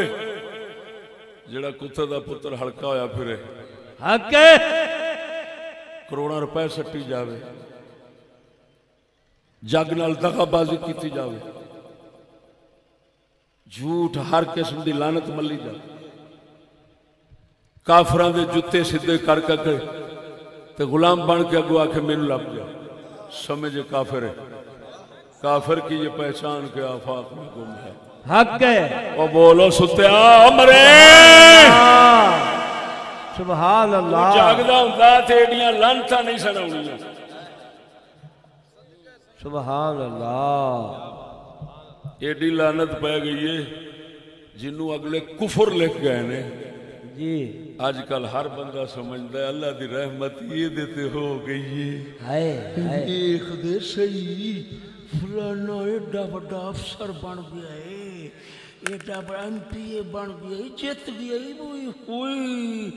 جڑا کتے دا پتر ہلکا ہویا پھرے حق کروڑاں روپے سٹی جاوے جگ نال دغا بازی کیتی جاوے جھوٹ ہر قسم دی لعنت ملی جاوے کافراں دے جتے سیدھے کر کے تے غلام بن کے اگو آکھے مینوں لب جا. سمجھے کافر ہے. کافر کی یہ پہچان کے آفاق میں گم ہے. حق ہے. وہ بولو ستیا مرے سبحان اللہ. جاگدا ہوندا تے ایڈیاں لعنتاں نہیں سناونیاں. سبحان اللہ. ایڈی لعنت پہ گئی ہے جنوں اگلے کفر لکھ گئے نے جی آج کل ہر بندہ سمجھتا ہے اللہ دی رحمت یہ دیتے ہو گئی ہے دیکھ دے صحیح فلانا ایڈا بڑا افسر بن گیا ہے ایڈا بڑا MP بن گیا ہے جت گیا ہے کوئی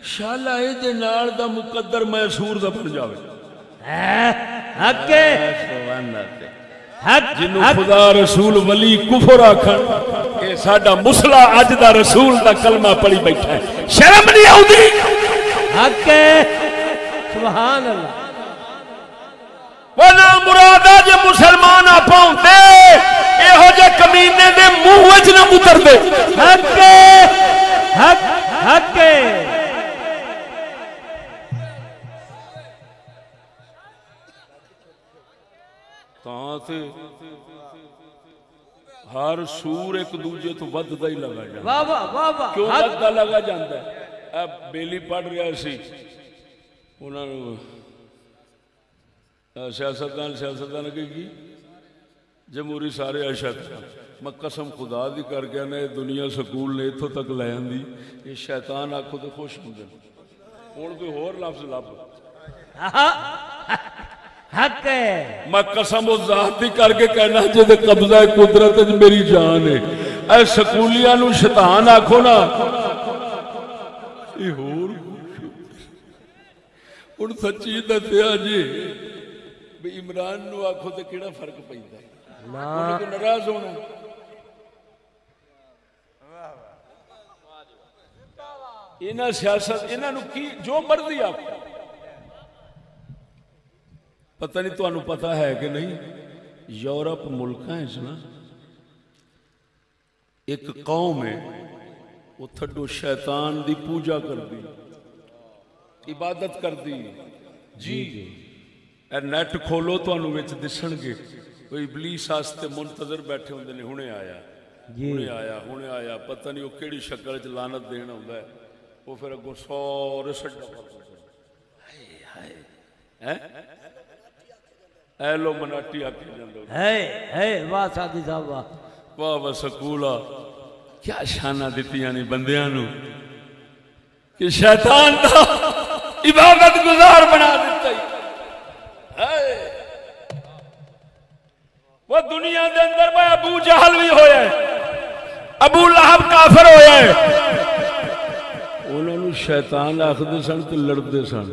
شالا دے نال دا مقدر میسور دا بن جاوے حق جنوں خدا رسول ولی کفر آکھن کہ ساڈا مسلا اج دا رسول دا کلمہ پڑھی بیٹھا ہے شرم نہیں آؤندی حق سبحان اللہ ونا مرادہ جے مسلمان آپا ہوندے ایہو جے کمینے دے منہ وچ نہ اتر دے حق حق حق تاں تے ہر سور ایک دوجے تو وددا ہی لگا جاندا واہ واہ واہ واہ کیوں وددا لگا جاندا ہے اب بیلی پڑھ رہا سی انہاں نوں سیاستدان کی جمہوری سارے اشد میں قسم خدا دی کر گیا نے دنیا سکول نے اتھوں تک لے آندی یہ شیطان آکھو تے خوش ہوں دے ہن کوئی ہور لفظ لب حق ہے میں قسم و ذات دی کر کے کہنا جے قبضہ قدرت میری جان ہے اے سکولیاں نو شیطان آکھو نا یہ ہور ہن سچی دسیا جی عمران نو آکھو تے کیڑا فرق پیندا ہے انہاں کو ناراض ہونا انہاں سیاست انہاں نو کی جو مرضی آکھو پتہ نہیں تانوں پتہ ہے کہ نہیں یورپ ملکاں وچ نا ایک قوم ہے وہ تھڈو شیطان دی پوجا کردی عبادت کردی جی اے نیٹ کھولو تانوں وچ دسن گے کوئی ابلیس واسطے منتظر بیٹھے ہوندے نے ہنے آیا پتہ نہیں وہ کیڑی شکل وچ لعنت دین ہوندا ہے وہ پھر اگوں سارے سجدہ ہائے ایلو مناٹی آکھی جاندے ہے واہ سادی صاحب واہ واہ واہ سکولا کیا شانہ دتیاں نے بندیاں نو کہ شیطان دا عبادت گزار بنا دیتا ہے وہ دنیا دے اندر میں ابو جہل بھی ہویا ہے ابو لہب کافر ہویا ہے انہوں نے شیطان آخدے سن تے لڑدے سن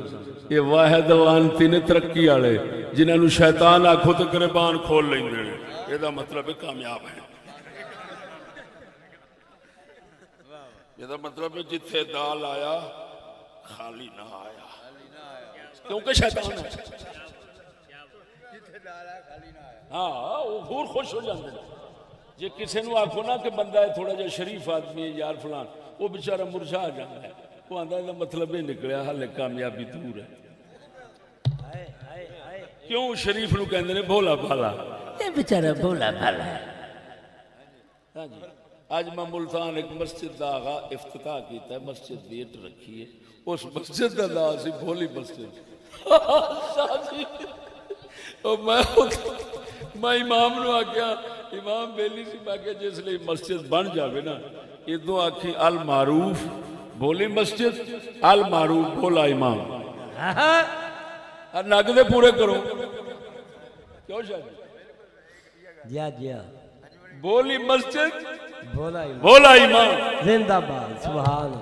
یہ واحد لعنتی نے ترقی والے جنہاں نو شیطان آکھو تے گریبان کھول لیندے نے اے دا مطلب ہے کامیاب ہے یہ دا مطلب ہے جتھے دال آیا خالی نہ آیا کیونکہ شیطان ہے ہاں وہ پور خوش ہو جاندے جے کسے نو آکھو نا کہ بندہ ہے تھوڑا جا شریف آدمی ہے یار فلان وہ بیچارہ مرجھا جاندا ہے وہ آندا ہے مطلب یہ نکلیا حالے کامیابی دور ہے کیوں شریف نو کہندے نے بھولا بھالا یہ بیچارہ بھولا بھالا ہے ہاں جی آج میں ملتان ایک مسجد دا آغا افتتاح کیتا ہے مسجد دیٹ رکھی ہے اس مسجد دا نام سی بھولی مسجد میں امام نو آکھیا امام بیلی سی باکیا جس لئے مسجد بن جاوے نا ادو آکھی المعروف بھولی مسجد المعروف بھولا امام ناگدے پورے کرو کیوں شاید جیا جیا بولی مسجد بولا امام زندہ باد سبحان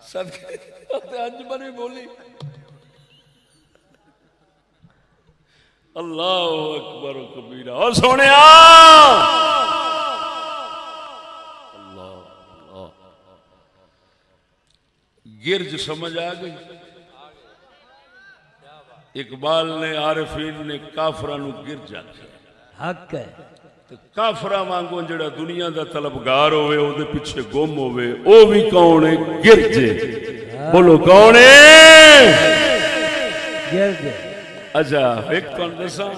صدقے انجمن بھی بولی اللہ اکبر و کبیرہ اور سونے اللہ گرج سمجھ آ گئی اقبال نے عارفین نے کافرانو گرج آکھیا حق ہے کافرہ وانگوں جڑا دنیا دا طلبگار ہوئے او دے پیچھے گم ہوئے او بھی کون ہے گرجے بولو کون ہے گرج اچھا ایک تو اندساں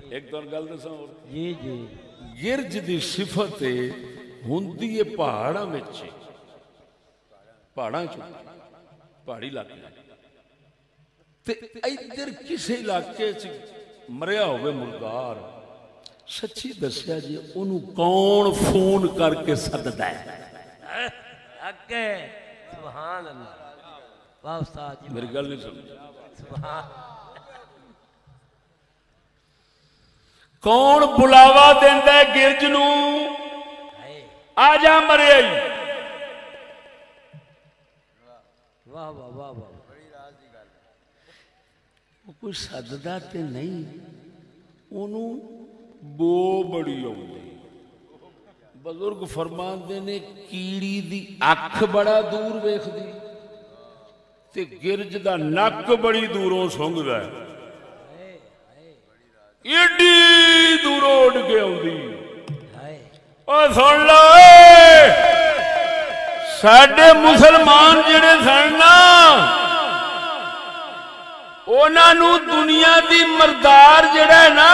ایک تو گل دساں جی جی گرج دی صفت ہوندی ہے پہاڑاں وچ پہاڑاں چ پہاڑی علاقے تے ادھر کسے علاقے چ مریا ہوئے مردار سچی دسیا جی انہوں کون فون کر کے سددا ہے حق ہے سبحان اللہ واہ استاد جی میری گل نہیں سمجھ سبحان کون بلاوا دیندا ہے گرج نو آ جا مرے آئی واہ واہ واہ واہ کوئی سددا تے نہیں انہوں بو بڑی آؤندی بزرگ فرماندے نے کیڑی دی اکھ بڑا دور ویکھدی تے گرج دا نک بڑی دوروں سونگدا ہے ایڈی دوروں اڑ کے آؤندی او سن لو ساڈے مسلمان جڑے سن نا انہاں نو دنیا دی مردار جڑا ہے نا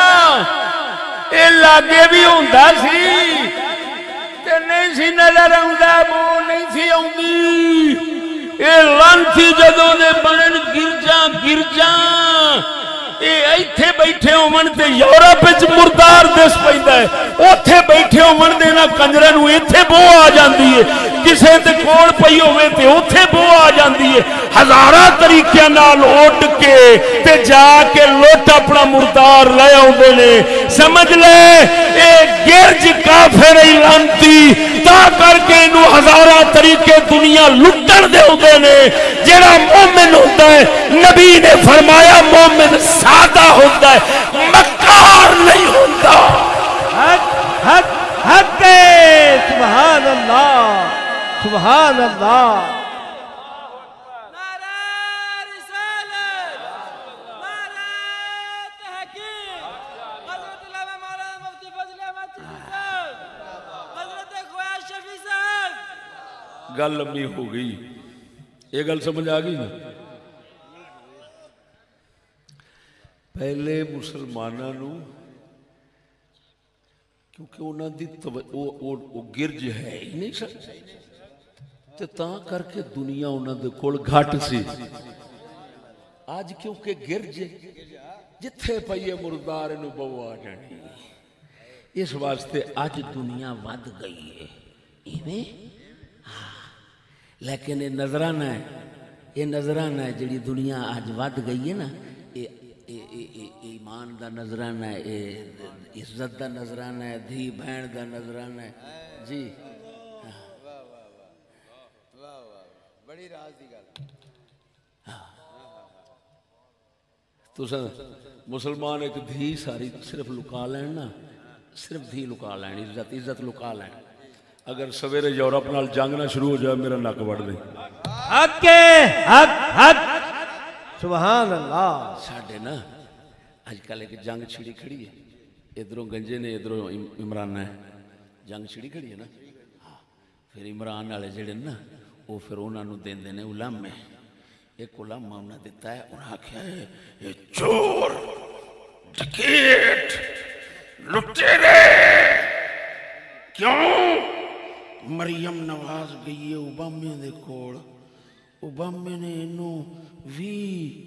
اے لاگے بھی ہوندا سی تے نہیں سی نظر آوندا بو نہیں سی آوندی اے لانتی جدوں دے بنن گرجاں اے ایتھے بیٹھے ہون تے یورپ وچ مردار دس پیندا ہے اوتھے بیٹھے ہون دے نا کنجراں نو ایتھے بو آ جاندی ہے کسے تے کول پئی ہوے تے اوتھے بو آ جاندی ہے ہزاراں طریقیاں نال اٹھ کے تے جا کے لوٹ اپنا مردار لے آوندے نے سمجھ لے اے گرج کافر لعنتی تا کر کے انو ہزاراں طریقے دنیا لٹن دے ہوندے نے جڑا مومن ہوندا ہے نبی نے فرمایا مومن سادہ ہوتا ہے مکار نہیں ہوتا حق حق حق ہے سبحان اللہ سبحان اللہ نعرہ رسالت نعرہ تحقیق حضرت علامہ مولانا مفتی فضل احمد چشتی صاحب حضرت خواجہ شفیع صاحب گل لمبی ہو گئی یہ گل سمجھ آ گئی نا پہلے مسلمانوں نو کیونکہ انہاں دی گرج ہے ہی نہیں سر تے تاں کر کے دنیا انہاں دے کول گھٹ سی آج کیونکہ گرج جتھے پئیے مردار نو بو آ جانی اس واسطے آج دنیا ود گئی ہے ایویں لیکن یہ نظرانہ ہے جڑی دنیا آج ود گئی ہے نا ایمان دا نظرانہ ہے عزت دا نظرانہ ہے دھی بہن دا نظرانہ ہے جی بڑی راز دی گل تو مسلمان ایک دھی ساری صرف لکا لین نا صرف دھی لکا لین عزت لکا لین اگر سویرے یورپ نال جنگ نہ شروع ہو جائے میرا نک وڑ دے حق ہے حق حق سبحان اللہ ساڈے نا اج کل ایک جنگ چھڑی کھڑی ہے ادھروں گنجے نے ادھروں عمران ہے جنگ چھڑی کھڑی ہے نا پھر عمران والے جڑے نا وہ پھر انہاں نو دیندے نے علامے ایک علامہ انہاں دیتا ہے انہاں آکھیا ہے یہ چور ڈکیٹ لٹیرے کیوں مریم نواز گئی ہے اوبامے دے کول اوبامے نے انہوں 20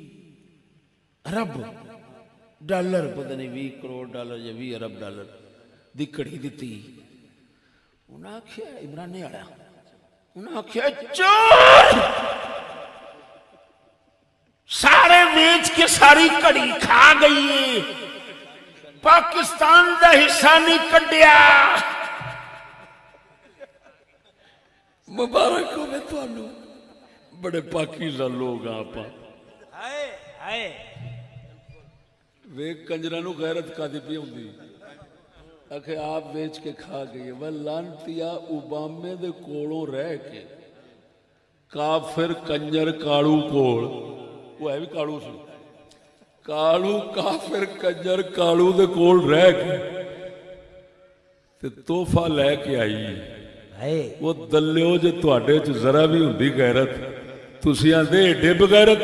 ارب ڈالر پتہ نہیں 20 کروڑ ڈالر یا 20 ارب ڈالر دی کڑی دیتی انہاں آکھیا عمرانے آیا انہاں آکھیا چور سارے ویچ کے ساری کڑی کھا گئی ہے پاکستان دا حصہ نہیں کڈیا مبارک ہو میں تو آنو بڑے پاکیزہ لوگ آپا ویک کنجرانو غیرت کا دی پی ہوں دی اکھے آپ بیچ کے کھا گئی وہ لانتیا اوبامے دے کوڑوں رہ کے کافر کنجر کاڑو کوڑ وہ ہے بھی کاڑو سے کاڑو کافر کنجر کاڑو دے کوڑ رہ کے تے توفہ لے کے آئی وہ دلیو جو تواڈے چ ذرا بھی ہوندی غیرت تسیاں دے ایڈے بغیرت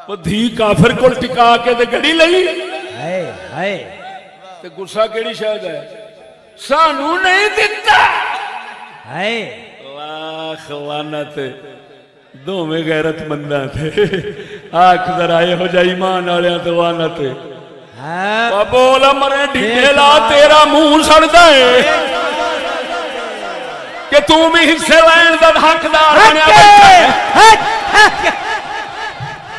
وہ دھی کافر کول ٹکا کے تے گڑی لئی تے غصہ کیڑی شاید ہے سانو نہیں دتا لاکھ لعنت دو میں غیرت منداں تھے آنکھ ذرا یہ ہو جا ایمان والیاں تے لعنت بولا مرے ڈھیلا تیرا منہ سڑدا ہے تو بھی حصے لین دا حقدار بنیا بیٹھا ہے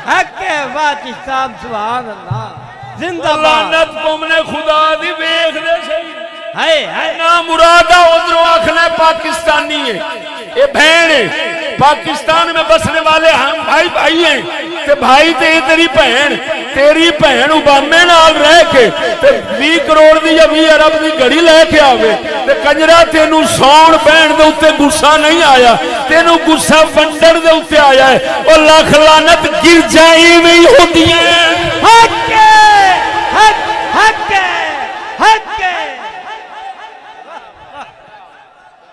حق ہے بات اسلام سبحان اللہ زندہ باد لعنت تم نے خدا دی ویکھ دے صحیح ہے نا مرادہ ادھروں آکھنا پاکستانی ہے یہ بہن ہے پاکستان میں بسنے والے ہم بھائی بھائی ہیں تے بھائی تے تیری بہن اوبامے نال رہ کے تے 20 کروڑ دی یا 20 ارب دی گھڑی لے کے آوے تے کنجرا تینوں سون بہن دے اوتے غصہ نہیں آیا تینوں غصہ ونڈر دے اوتے آیا ہے او لاکھ لعنت گرجائی میں ہی ہوندی ہیں حق ہے حق حق ہے حق ہے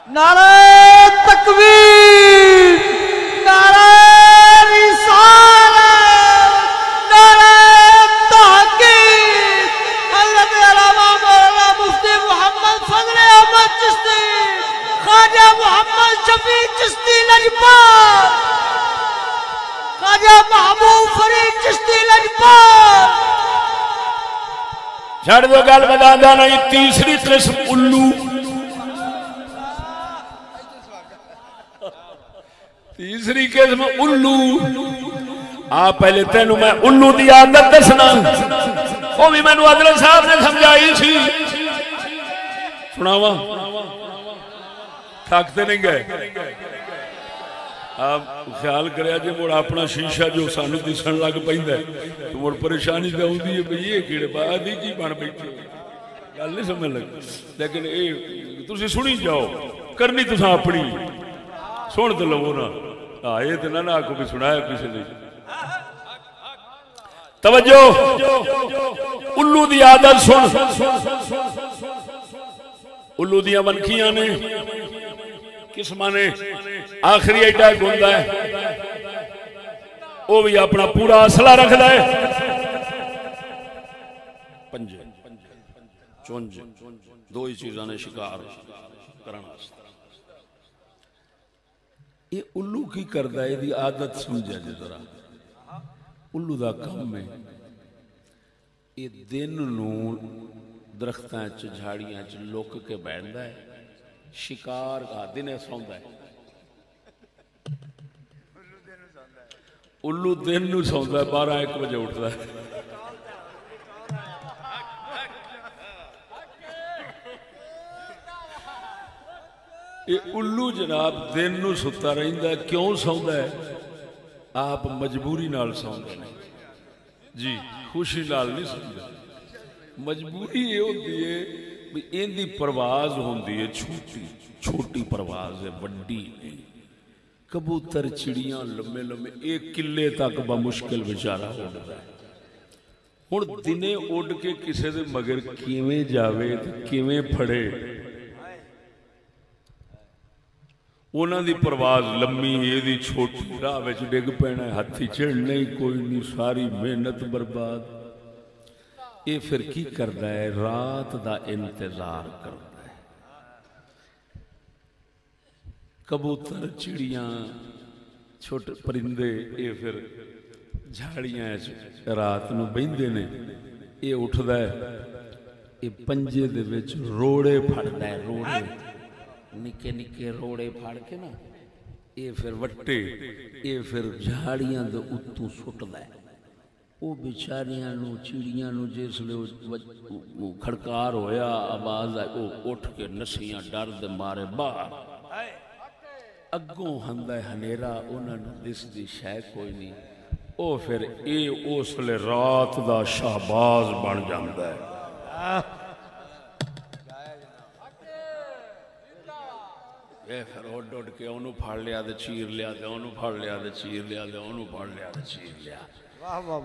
نعرہ تکبیر نعرہ رسالت نعرہ تحقیق حضرت علامہ مولانا مفتی محمد فضل احمد چشتی خواجہ محمد شفیع چشتی لجپال خواجہ محبوب فرید چشتی لجپال چھڑ دو گل بداندہ نہیں تیسری قسم الو تیسری قسم الو پہلے تینوں میں الو دی عادت دسنا وہ بھی میں نے عدل صاحب نے سمجھائی سی سناوا تھکتے نہیں گئے آپ خیال کریا جی مڑ اپنا شیشہ جو سانو دسن لگ پیندا ہے تو مڑ پریشانی تے ہوندی ہے بھئی یہ کیڑے بعد ہی کی بن بیٹھے گل نہیں سمجھ لگ لیکن اے تسی سنی جاؤ کرنی تساں اپنی سن تے لو نا یہ تو نہ آکو بھی سنایا کسی نے توجہ الو دی عادت سن الو دیاں منکیاں نے قسمہ نے آخری ایڈا گھندا ہے وہ بھی اپنا پورا اصلہ رکھ دے پنجے چونج دو ہی چیزاں نے شکار کرنا یہ الو کی کردہ ہے دی عادت سمجھا جی ذرا الو دا کم ہے یہ دن نو درختاں چ جھاڑیاں چ لوک کے بیٹھدا ہے شکار کا دن سوندا ہے الو دن نو سوندا ہے 12-1 بجے اٹھدا ہے یہ الو جناب دن نو ستا رہندا ہے کیوں سوندا ہے آپ مجبوری نال سوندے نہیں جی خوشی نال نہیں سوندا مجبوری یہ ہوندی ہے کہ ان دی پرواز ہوندی ہے چھوٹی پرواز ہے بڑی نہیں کبوتر چڑیاں لمبے لمبے ایک کلے تک بمشکل بیچارہ اڑدا ہے ہن دنے اڑ کے کسے دے مگر کیویں جاوے تے کیویں پھڑے انہاں دی پرواز لمبی اے دی چھوٹی راہ وچ ڈگ پینا ہتھی چڑھنا ہی کوئی نہیں ساری محنت برباد اے پھر کی کردا ہے رات دا انتظار کردا ہے کبوتر چڑیاں چھوٹے پرندے اے پھر جھاڑیاں رات نو بیندے نے اے اٹھدا ہے اے پنجے دے وچ روڑے پھڑدا ہے روڑے نکے نکے روڑے پھاڑ کے نا یہ پھر وٹے یہ پھر جھاڑیاں دے اتوں سٹدا ہے وہ بیچاریاں نو چڑیاں نو جس لے کھڑکار ہویا آواز آئی وہ اٹھ کے نسیاں ڈر دے مارے باہر اگوں ہندا ہے ہنیرا انہاں نو دس دی شے کوئی نہیں او پھر اے اس لے رات دا شہباز بن جاندا ہے اے پھر اڈ اڈ کے انہوں پھاڑ لیا دے چیر لیا دے انہوں پھاڑ لیا دے چیر لیا دے انہوں پھاڑ لیا دے چیر لیا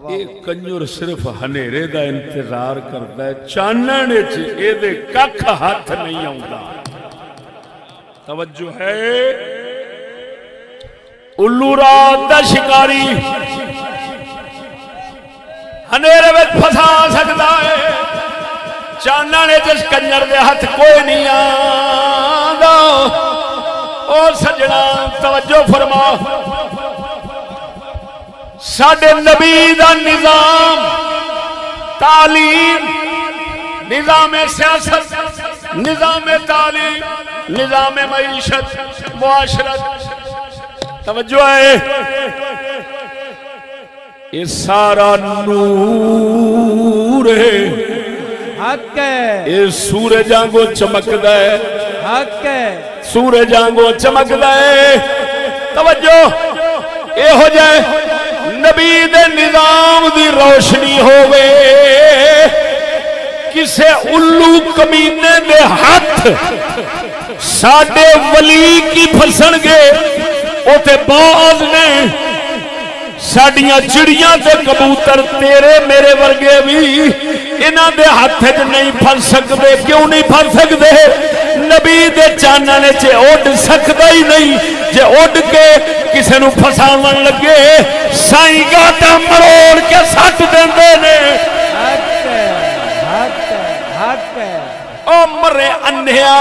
ایک کنجر صرف ہنیرے دا انتظار کرتا ہے چاننے چ اے دے ککھ ہاتھ نہیں آؤندا توجہ ہے الو رات دا شکاری ہنیرے وچ پھسا سکدا ہے چاننے جس کنجر دے ہاتھ کوئی نہیں آندا اور سجنا توجہ فرما ساڈے نبی دا نظام تعلیم نظام سیاست نظام تعلیم نظام معیشت معاشرت توجہ ہے یہ سارا نور ہے حق ہے یہ سورج آنگو چمکدا ہے حق ہے سورج آنگو چمکدا ہے توجہ اے ہو جائے نبی دے نظام دی روشنی ہووے کسے الو کمینے دے ہاتھ ساڈے ولی کی پھسن گے او تے باز نے ساڈیاں چڑیاں تے کبوتر تیرے میرے ورگے بھی انہاں دے ہاتھ وچ نہیں پھس سکدے کیوں نہیں پھس سکدے نبی دے چانن وچ اڈ سکدا ہی نہیں جے اڈ کے کسے نو پھساون لگے سائیں گاٹا مروڑ کے سٹ دیندے نے حق ہے حق ہے حق ہے او مرے انھیا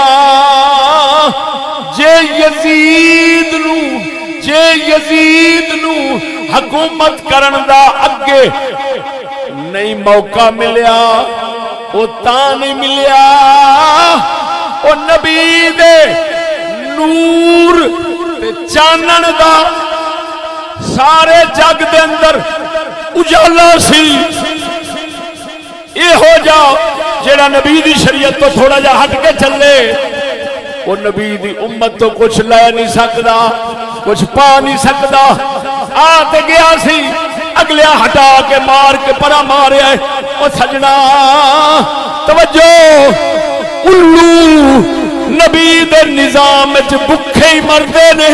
جے یزید نو حکومت کرن دا اگے نہیں موقع ملیا او تاں نہیں ملیا او نبی دے نور تے چانن دا سارے جگ دے اندر اجالا سی اے ہو جا جیڑا نبی دی شریعت تو تھوڑا جا ہٹ کے چلے وہ نبی دی امت تو کچھ لے نہیں سکدا کچھ پا نہیں سکدا آتے گیا سی اگلے ہٹا کے مار کے پرا ماریا ہے او سجنا توجہ الو نبی دے نظام وچ بکھے ہی مردے نے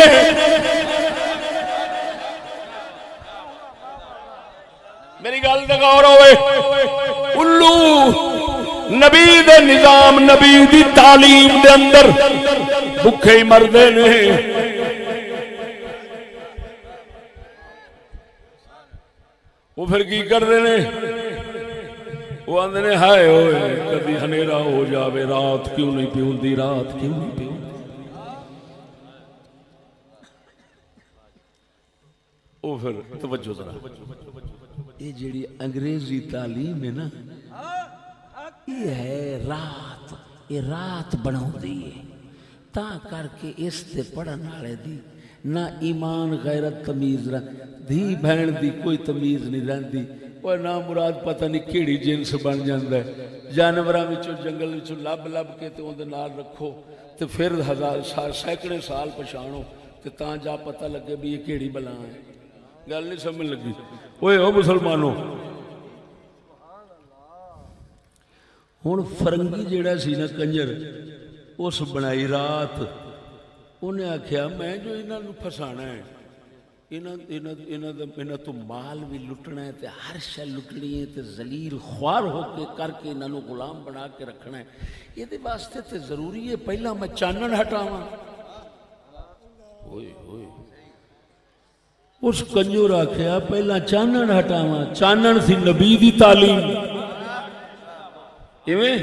میری گل تے غور ہوئے الو نبی دے نظام نبی دی تعلیم دے اندر بکھے ہی مردے نے وہ پھر کی کر رہے نے وہ آندے نے ہائے ہوئے کبھی ہنیرا ہو جاوے رات کیوں نہیں پیوندی رات کیوں نہیں پیوندی وہ پھر توجہ ذرا یہ جیڑی انگریزی تعلیم ہے نا یہ ہے رات یہ رات بناؤ دی ہے تا کر کے اس تے پڑھن والے دی نہ ایمان غیرت تمیز دھی بہن دی کوئی تمیز نہیں رہندی اور نہ مراد پتہ نہیں کیڑی جنس بن جاندا ہے جانوراں وچوں جنگل وچوں لب لب کے تے اودے نال رکھو تے پھر ہزار سال سینکڑے سال پچھاڑو تے تاں جا پتہ لگے بھی یہ کیڑی بلا ہے گل نہیں سمجھ لگی اوئے او مسلمانوں ہن فرنگی جیڑا سی نا کنجر اس بنائی رات انہیں آکھیا میں جو انہاں نوں پھسانا ہے انہاں تو مال بھی لٹنا ہے تے ہر شے لٹنی ہے تے ذلیل خوار ہو کے کر کے انہاں نوں غلام بنا کے رکھنا ہے یہ دے واسطے تے ضروری ہے پہلا میں چانن ہٹاواں اوئے اوئے اس کنجور آکھیا پہلا چانن ہٹاواں چانن سی نبی دی تعلیم ایویں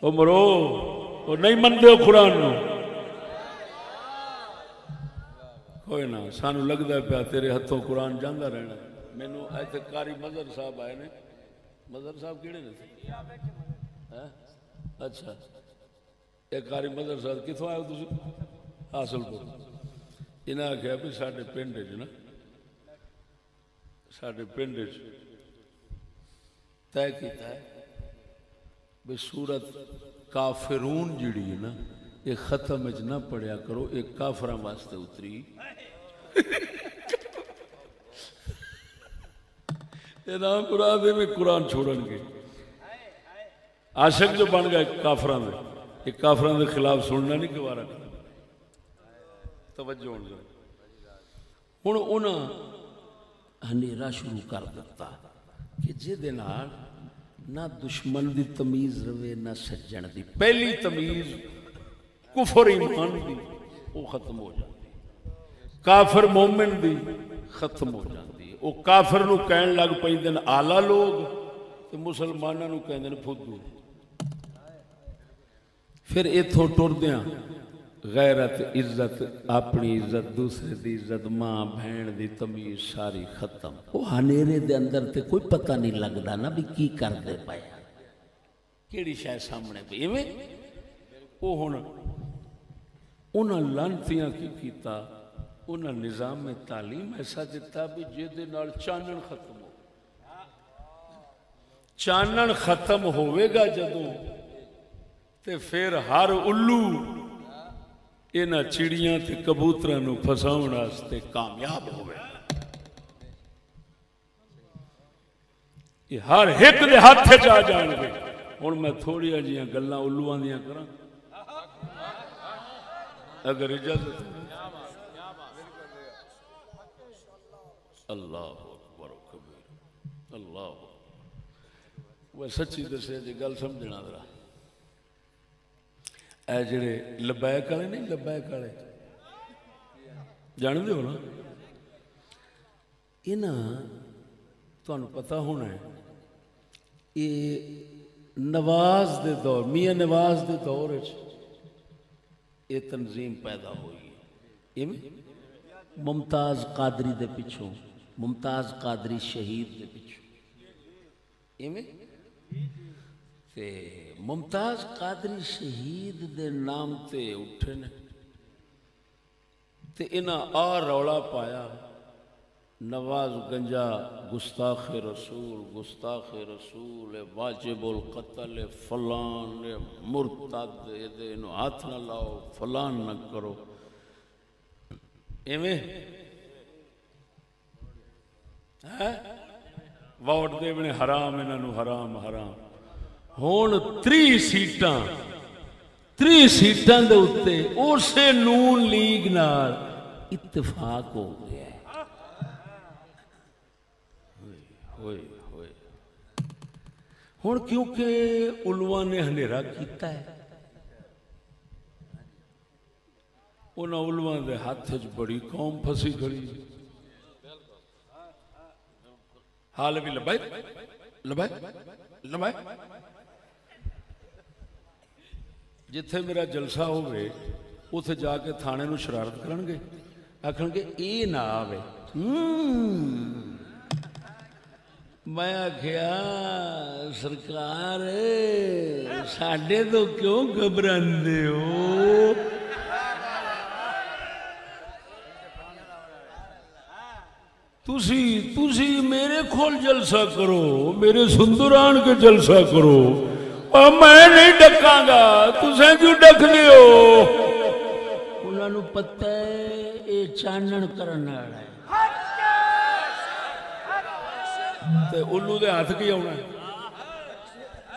او مرو او نہیں مندے ہو قرآن نو کوئی نہ سانو لگدا پیا تیرے ہتھوں قرآن جاندا رہنا مینوں ایتھے قاری مظہر صاحب آئے نے مظہر صاحب کیڑے نے اچھا ایک قاری مظہر صاحب کتھوں آئے ہو تسی حاصل پور انہاں آکھیا بھی ساڈے پنڈ وچ نا ساڈے پنڈ وچ طے کیتا ہے بھی سورت کافرون جڑی ہے نا یہ ختم وچ نہ پڑھیا کرو ایک کافراں واسطے اتری یہ نام مراد میں قرآن چھوڑن گے عاشق جو بن گئے کافراں دے یہ کافراں دے خلاف سننا نہیں گوارا توجہ ہون ہن انہاں ہنیرا شروع کر دیتا کہ جے دے نال نہ دشمن دی تمیز روے نہ سجن دی پہلی تمیز کفر ایمان دی وہ ختم ہو جاتی کافر مومن دی ختم ہو جاتی وہ کافر نو کہن لگ پیندے آلہ لوگ تے مسلماناں نو کہندے پھدو پھر ایتھوں ٹردیاں غیرت عزت اپنی عزت دوسرے دی عزت ماں بہن دی تمیز ساری ختم وہ ہنیرے دے اندر تے کوئی پتہ نہیں لگدا نا بھی کی کر دے پایا کیڑی شے سامنے پئی ایویں وہ ہن انہاں لانتیاں کی کیتا، انہاں نظام تعلیم ایسا دیتا بھی جہدے نال چانن ختم ہو، چانن ختم ہوئے گا جدوں تے پھر ہر الو انہاں چڑیاں تے کبوتراں نو پھساون واسطے کامیاب ہوئے گا۔ یہ ہر ایک دے ہاتھ چ جان گے۔ ہن میں تھوڑی جیاں گلاں الواں دیاں کراں اگر اجازت ہے۔ اللہ اکبر و کبیر، اللہ وہ سچی دسے جی گل سمجھنا ذرا، اے جڑے لبیک والے نہیں، لبیک والے جان دے ہو نا، انہاں تانوں پتہ ہونا ہے یہ نواز دے دور، میاں نواز دے دور وچ یہ تنظیم پیدا ہوئی ہے، ممتاز قادری دے پچھوں، ممتاز قادری شہید دے پچھوں ایویں تے ممتاز قادری شہید دے نام تے اٹھے نے تے انہاں آ رولا پایا نواز گنجا گستاخ رسول، گستاخ رسول، واجب القتل، فلان مرتد، انہوں ہاتھ نہ لاؤ، فلان نہ کرو، ایویں ووٹ دے بنے حرام، انہوں حرام حرام۔ ہون 3 سیٹاں دے اتے اسے نون لیگ نال اتفاق ہو گیا ہے۔ ہوئے ہوئے ہون کیونکہ علماء نے ہنیرا کیتا ہے، انہاں علماء دے ہاتھ وچ بڑی قوم پھسی کھڑی، حال بھی لبائے لبائے لبائے، جتھے میرا جلسہ ہوئے اتھے جا کے تھانے نو شرارت کرن گے، آکھن گے اے نہ آوے، میں آکھیا سرکار ساڈے تو کیوں گھبراندے ہو؟ تسی میرے کھول جلسہ کرو، میرے سندران کے جلسہ کرو، اور میں نہیں ڈکاں گا، تسیں کیوں ڈک دیو؟ انہاں نو پتہ ہے اے چانن کرن والا ہے، تے الو دے ہاتھ کی آنا ہے،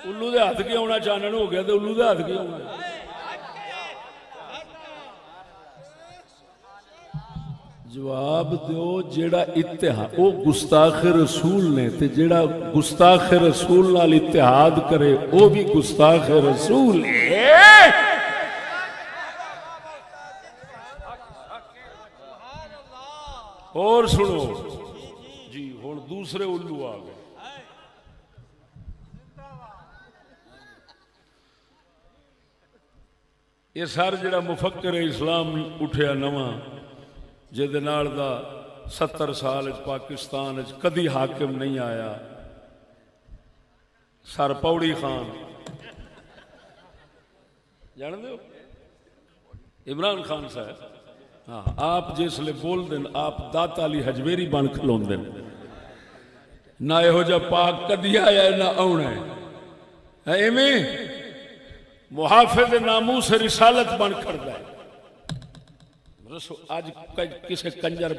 الو دے ہاتھ کی آنا، چانن ہو گیا تے الو دے ہاتھ کی آنا ہے۔ جواب دیو جیڑا اتحاد، وہ گستاخ رسول نے تے جیڑا گستاخ رسول نال اتحاد کرے وہ بھی گستاخ رسول ہے۔ اور سنو جی، ہن دوسرے الو آ گئے، یہ سر جڑا مفکر اسلام اٹھیا نواں، جہدے نال دا 70 سال پاکستان کدی حاکم نہیں آیا، سر پوڑی خان جان دے ہو، عمران خان صاحب، ہاں آپ جس لئے بول دیں آپ داتا علی حجویری بن کھلون دیں، نہ یہو جا پاک کدی آیا نہ آنا ہے، ایمیں محافظ ناموس رسالت بن کھڑتا ہے۔ آج کسے کنجر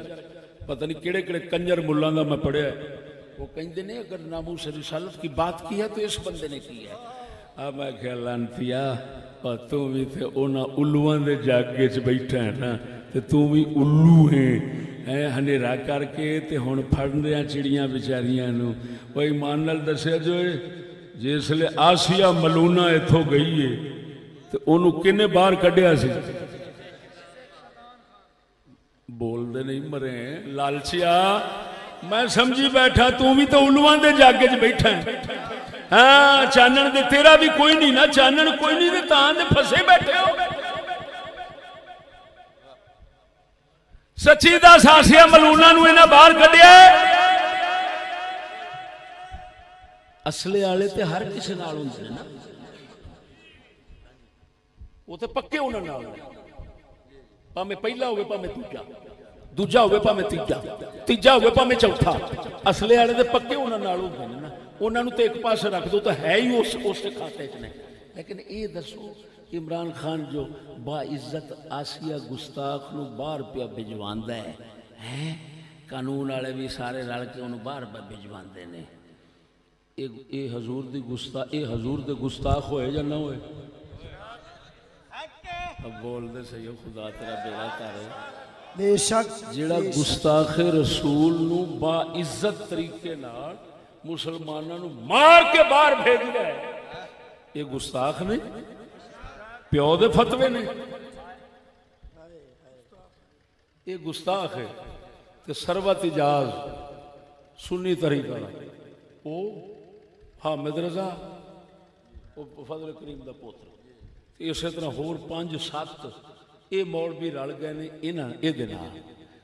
پتہ نہیں کیڑے کیڑے کنجر ملان دا میں پڑھیا ہے، وہ کہیں دے نہیں اگر ناموس رسالت کی بات کی ہے تو اس بندے نے کی ہے۔ اب میں کہا لانتیا اور تو بھی تھے اونا الوان دے جاگے چ بیٹھا ہے نا، تے تو بھی الو ہیں ہنیرا کر کے تے ہون پھڑن رہا چڑیاں بیچاریاں نو۔ وہ ایمان نال دسیا جو ہے جس لئے آسیہ ملونہ ایتھو گئی ہے تو انہوں کنے بار کڈیا سی، بول دے نہیں مرے ہیں لالچیا، میں سمجھی بیٹھا تو بھی تو علوان دے جاگے چ بیٹھا ہے، ہاں چانن دے تیرا بھی کوئی نہیں نا، چانن کوئی نہیں دے تاں دے پھسے بیٹھے ہو۔ سچی دا ساسیہ ملونہ نو انہا باہر کڈیا ہے، اصلے آلے تے ہر کسی نال ہوندے نا، وہ تو پکے انہوں نے پاویں پہلا ہوئے پاویں دوجا ہوئے پاویں تیجا ہوئے پاویں چوتھا اصلے والے تو پکے انہوں نے ہوتے ہیں نا انہوں تو ایک پاس رکھ دو تو ہے ہی اس کھاتے چ نہیں لیکن یہ دسو عمران خان جو با عزت آسیہ گستاخ نو باہر پیا بھجواندا ہے قانون والے بھی سارے رل کے انہوں باہر پہ بھجواندے نے اے حضور دے گستاخ ہوئے یا نہ ہوئے اب بول دے صحیح خدا تیرا بیڑا کرے بے شک جیڑا گستاخ رسول نو با عزت طریقے نال مسلماناں نو مار کے باہر بھیج رہا ہے یہ گستاخ نہیں پیو دے فتوے نے یہ گستاخ ہے کہ سروت اجاز سنی طریقہ او حامد رضا او فضل کریم دا پوتر اسی طرح ہور 5-7 یہ مولوی رل گئے نے انہاں اے دے نال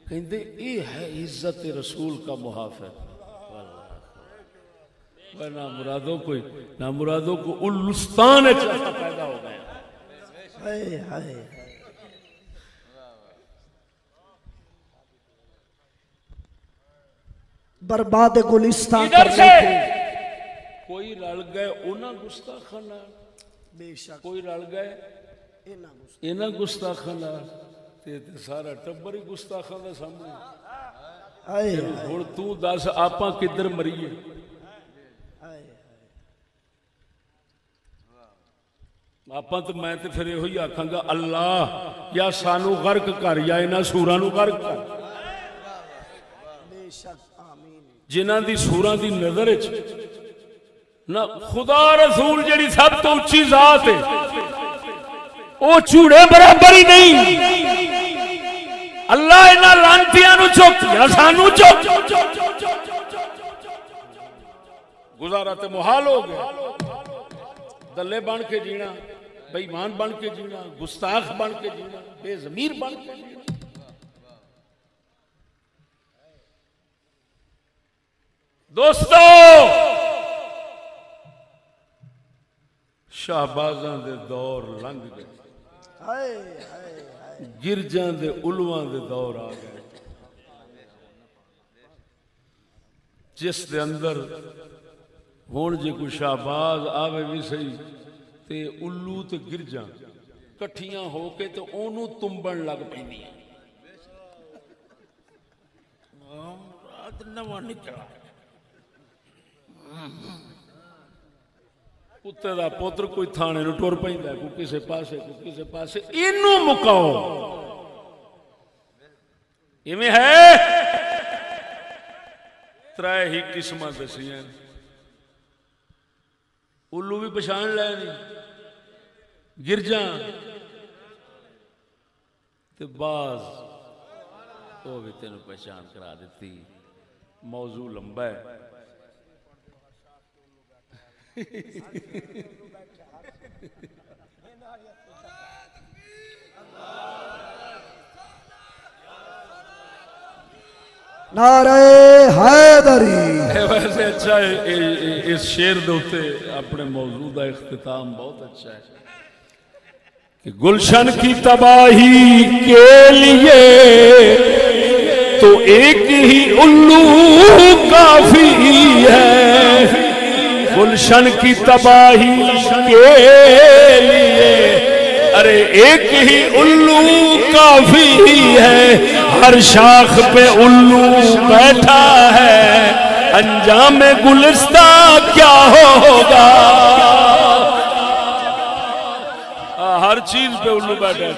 کہندے اے ہے عزت رسول کا محافظ نہ مرادوں کو الستان پیدا ہو گیا برباد گلستان کوئی رل گئے انہاں گستاخاں نال بے شک کوئی رل گئے انہاں گستاخاں نال تے سارا ٹبر ہی گستاخاں دے سامنے ہن تو دس آپاں کدھر مریے آپ تو میں تو پھر یہ آکھاں گا اللہ یا سانو غرق کر یا انہاں سوراں نو غرق کر جنہاں دی سوراں دی نظر وچ نہ خدا رسول جڑی سب تو اونچی ذات ہے او چوڑے برابر ہی نہیں اللہ انہاں لعنتیاں نو چک یا سانو چک گزارا تے محال ہو گیا دلے بن کے جینا بے ایمان بن کے جینا گستاخ بن کے جینا بے ضمیر بن کے جینا دوستو شہبازاں دے دور لنگ گئے گرجاں دے علواں دے دور آ گئے جس دے اندر ہون جے کوئی شہباز آوے بھی صحیح تے الو تے گرجاں کٹھیاں ہو کے تے اونوں تمبن لگ پیندی ہیں رات نواں نکلا کتے دا پوتر کوئی تھانے نو ٹر پیندا ہے کوئی کسے پاسے اینوں مکاؤ ایویں ہے ترے ہی قسماں دسیاں الو بھی پچھان لے نہیں گرجاں تے باز وہ بھی تینوں پہچان کرا دیتی موضوع لمبا ہے نعرہ حیدری ویسے اچھا ہے اس شعر دوتے اپنے موضوع کا اختتام بہت اچھا ہے کہ گلشن کی تباہی کے لیے تو ایک ہی الو کافی ہے گلشن کی تباہی کے لیے ارے ایک ہی الو کافی ہے ہر شاخ پہ الو بیٹھا ہے انجام گلستان کیا ہوگا ہر چیز پہ الو بیٹھا ہے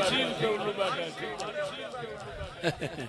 ٹھیک ہے